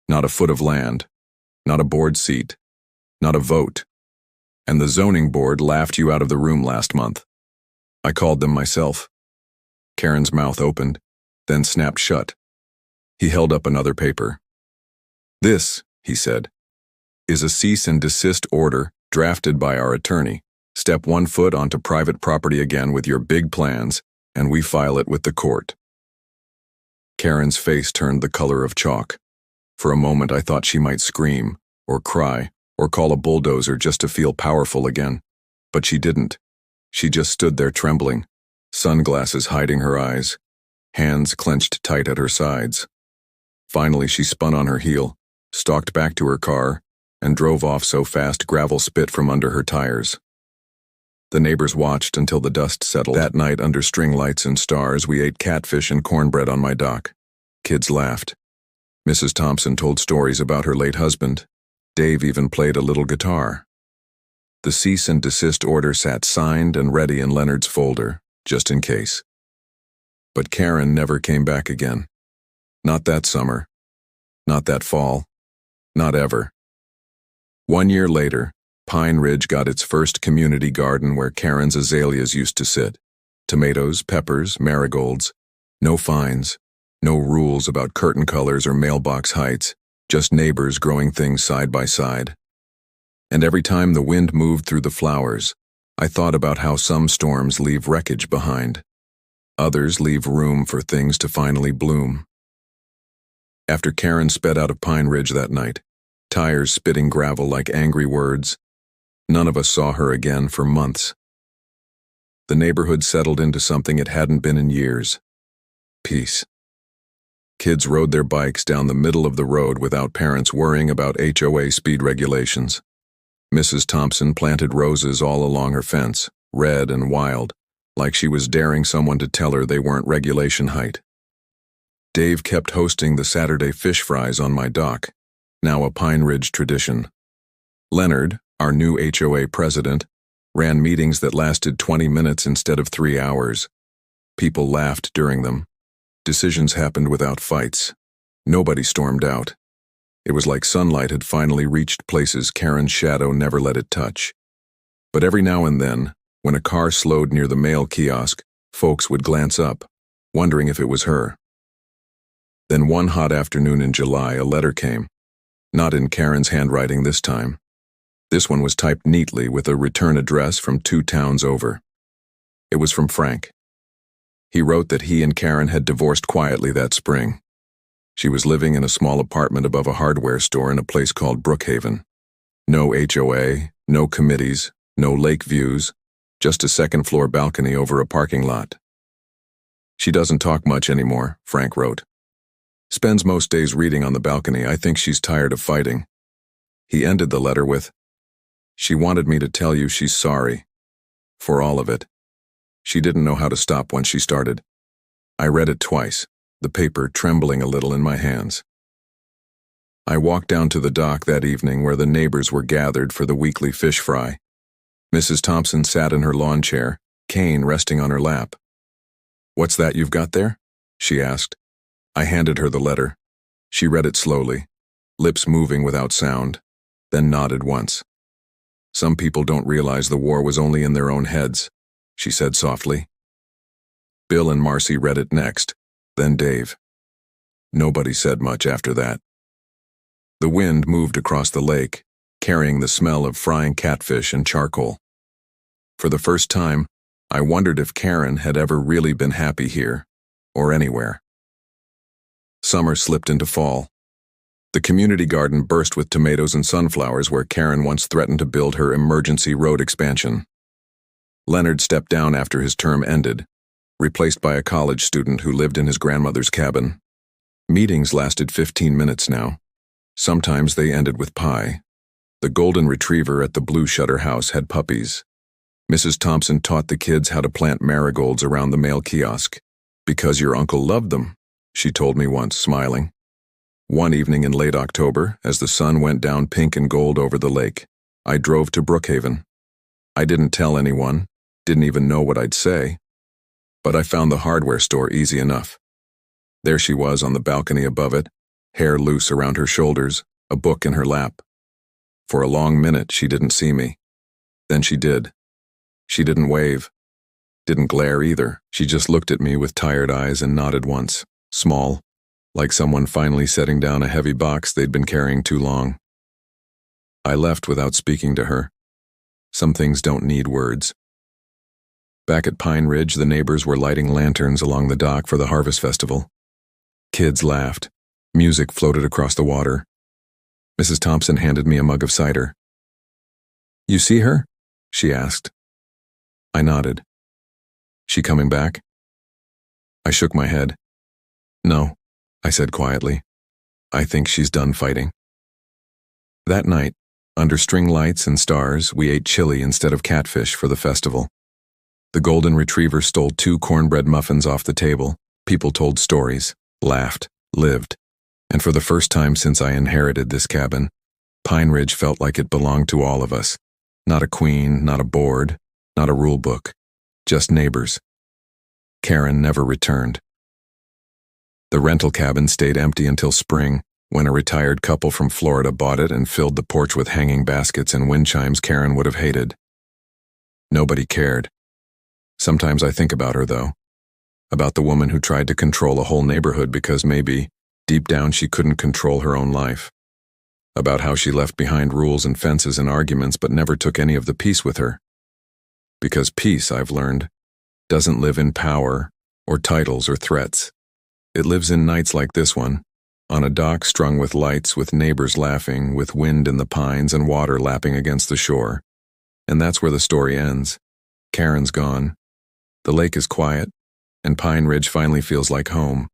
Speaker 1: Not a foot of land, not a board seat, not a vote. And the zoning board laughed you out of the room last month. I called them myself. Karen's mouth opened, then snapped shut. He held up another paper. This, he said, is a cease and desist order drafted by our attorney. Step 1 foot onto private property again with your big plans, and we file it with the court. Karen's face turned the color of chalk. For a moment I thought she might scream, or cry, or call a bulldozer just to feel powerful again. But she didn't. She just stood there trembling, sunglasses hiding her eyes, hands clenched tight at her sides. Finally, she spun on her heel, stalked back to her car, and drove off so fast gravel spit from under her tires. The neighbors watched until the dust settled. That night, under string lights and stars, we ate catfish and cornbread on my dock. Kids laughed. Mrs. Thompson told stories about her late husband. Dave even played a little guitar. The cease and desist order sat signed and ready in Leonard's folder, just in case. But Karen never came back again. Not that summer. Not that fall. Not ever. 1 year later, Pine Ridge got its first community garden where Karen's azaleas used to sit. Tomatoes, peppers, marigolds. No fines. No rules about curtain colors or mailbox heights. Just neighbors growing things side by side. And every time the wind moved through the flowers, I thought about how some storms leave wreckage behind. Others leave room for things to finally bloom. After Karen sped out of Pine Ridge that night, tires spitting gravel like angry words, none of us saw her again for months. The neighborhood settled into something it hadn't been in years. Peace. Kids rode their bikes down the middle of the road without parents worrying about HOA speed regulations. Mrs. Thompson planted roses all along her fence, red and wild, like she was daring someone to tell her they weren't regulation height. Dave kept hosting the Saturday fish fries on my dock, now a Pine Ridge tradition. Leonard, our new HOA president, ran meetings that lasted 20 minutes instead of 3 hours. People laughed during them. Decisions happened without fights. Nobody stormed out. It was like sunlight had finally reached places Karen's shadow never let it touch. But every now and then, when a car slowed near the mail kiosk, folks would glance up, wondering if it was her. Then one hot afternoon in July, a letter came. Not in Karen's handwriting this time. This one was typed neatly with a return address from 2 towns over. It was from Frank. He wrote that he and Karen had divorced quietly that spring. She was living in a small apartment above a hardware store in a place called Brookhaven. No HOA, no committees, no lake views, just a second-floor balcony over a parking lot. She doesn't talk much anymore, Frank wrote. Spends most days reading on the balcony. I think she's tired of fighting. He ended the letter with, "She wanted me to tell you she's sorry. For all of it. She didn't know how to stop once she started." I read it twice, the paper trembling a little in my hands. I walked down to the dock that evening where the neighbors were gathered for the weekly fish fry. Mrs. Thompson sat in her lawn chair, cane resting on her lap. "What's that you've got there?" she asked. I handed her the letter. She read it slowly, lips moving without sound, then nodded once. "Some people don't realize the war was only in their own heads," she said softly. Bill and Marcy read it next, then Dave. Nobody said much after that. The wind moved across the lake, carrying the smell of frying catfish and charcoal. For the first time, I wondered if Karen had ever really been happy here, or anywhere. Summer slipped into fall. The community garden burst with tomatoes and sunflowers where Karen once threatened to build her emergency road expansion. Leonard stepped down after his term ended, replaced by a college student who lived in his grandmother's cabin. Meetings lasted 15 minutes now. Sometimes they ended with pie. The golden retriever at the Blue Shutter house had puppies. Mrs. Thompson taught the kids how to plant marigolds around the mail kiosk. "Because your uncle loved them," she told me once, smiling. One evening in late October, as the sun went down pink and gold over the lake, I drove to Brookhaven. I didn't tell anyone, didn't even know what I'd say. But I found the hardware store easy enough. There she was on the balcony above it, hair loose around her shoulders, a book in her lap. For a long minute she didn't see me. Then she did. She didn't wave. Didn't glare either. She just looked at me with tired eyes and nodded once, small, like someone finally setting down a heavy box they'd been carrying too long. I left without speaking to her. Some things don't need words. Back at Pine Ridge, the neighbors were lighting lanterns along the dock for the Harvest Festival. Kids laughed. Music floated across the water. Mrs. Thompson handed me a mug of cider. "You see her?" she asked. I nodded. "She coming back?" I shook my head. No, I said quietly. I think she's done fighting. That night, under string lights and stars, we ate chili instead of catfish for the festival. The golden retriever stole 2 cornbread muffins off the table. People told stories, laughed, lived. And for the first time since I inherited this cabin, Pine Ridge felt like it belonged to all of us. Not a queen, not a board, not a rule book, just neighbors. Karen never returned. The rental cabin stayed empty until spring, when a retired couple from Florida bought it and filled the porch with hanging baskets and wind chimes Karen would have hated. Nobody cared. Sometimes I think about her, though. About the woman who tried to control a whole neighborhood because maybe, deep down, she couldn't control her own life. About how she left behind rules and fences and arguments but never took any of the peace with her. Because peace, I've learned, doesn't live in power or titles or threats. It lives in nights like this one, on a dock strung with lights, with neighbors laughing, with wind in the pines and water lapping against the shore. And that's where the story ends. Karen's gone. The lake is quiet, and Pine Ridge finally feels like home.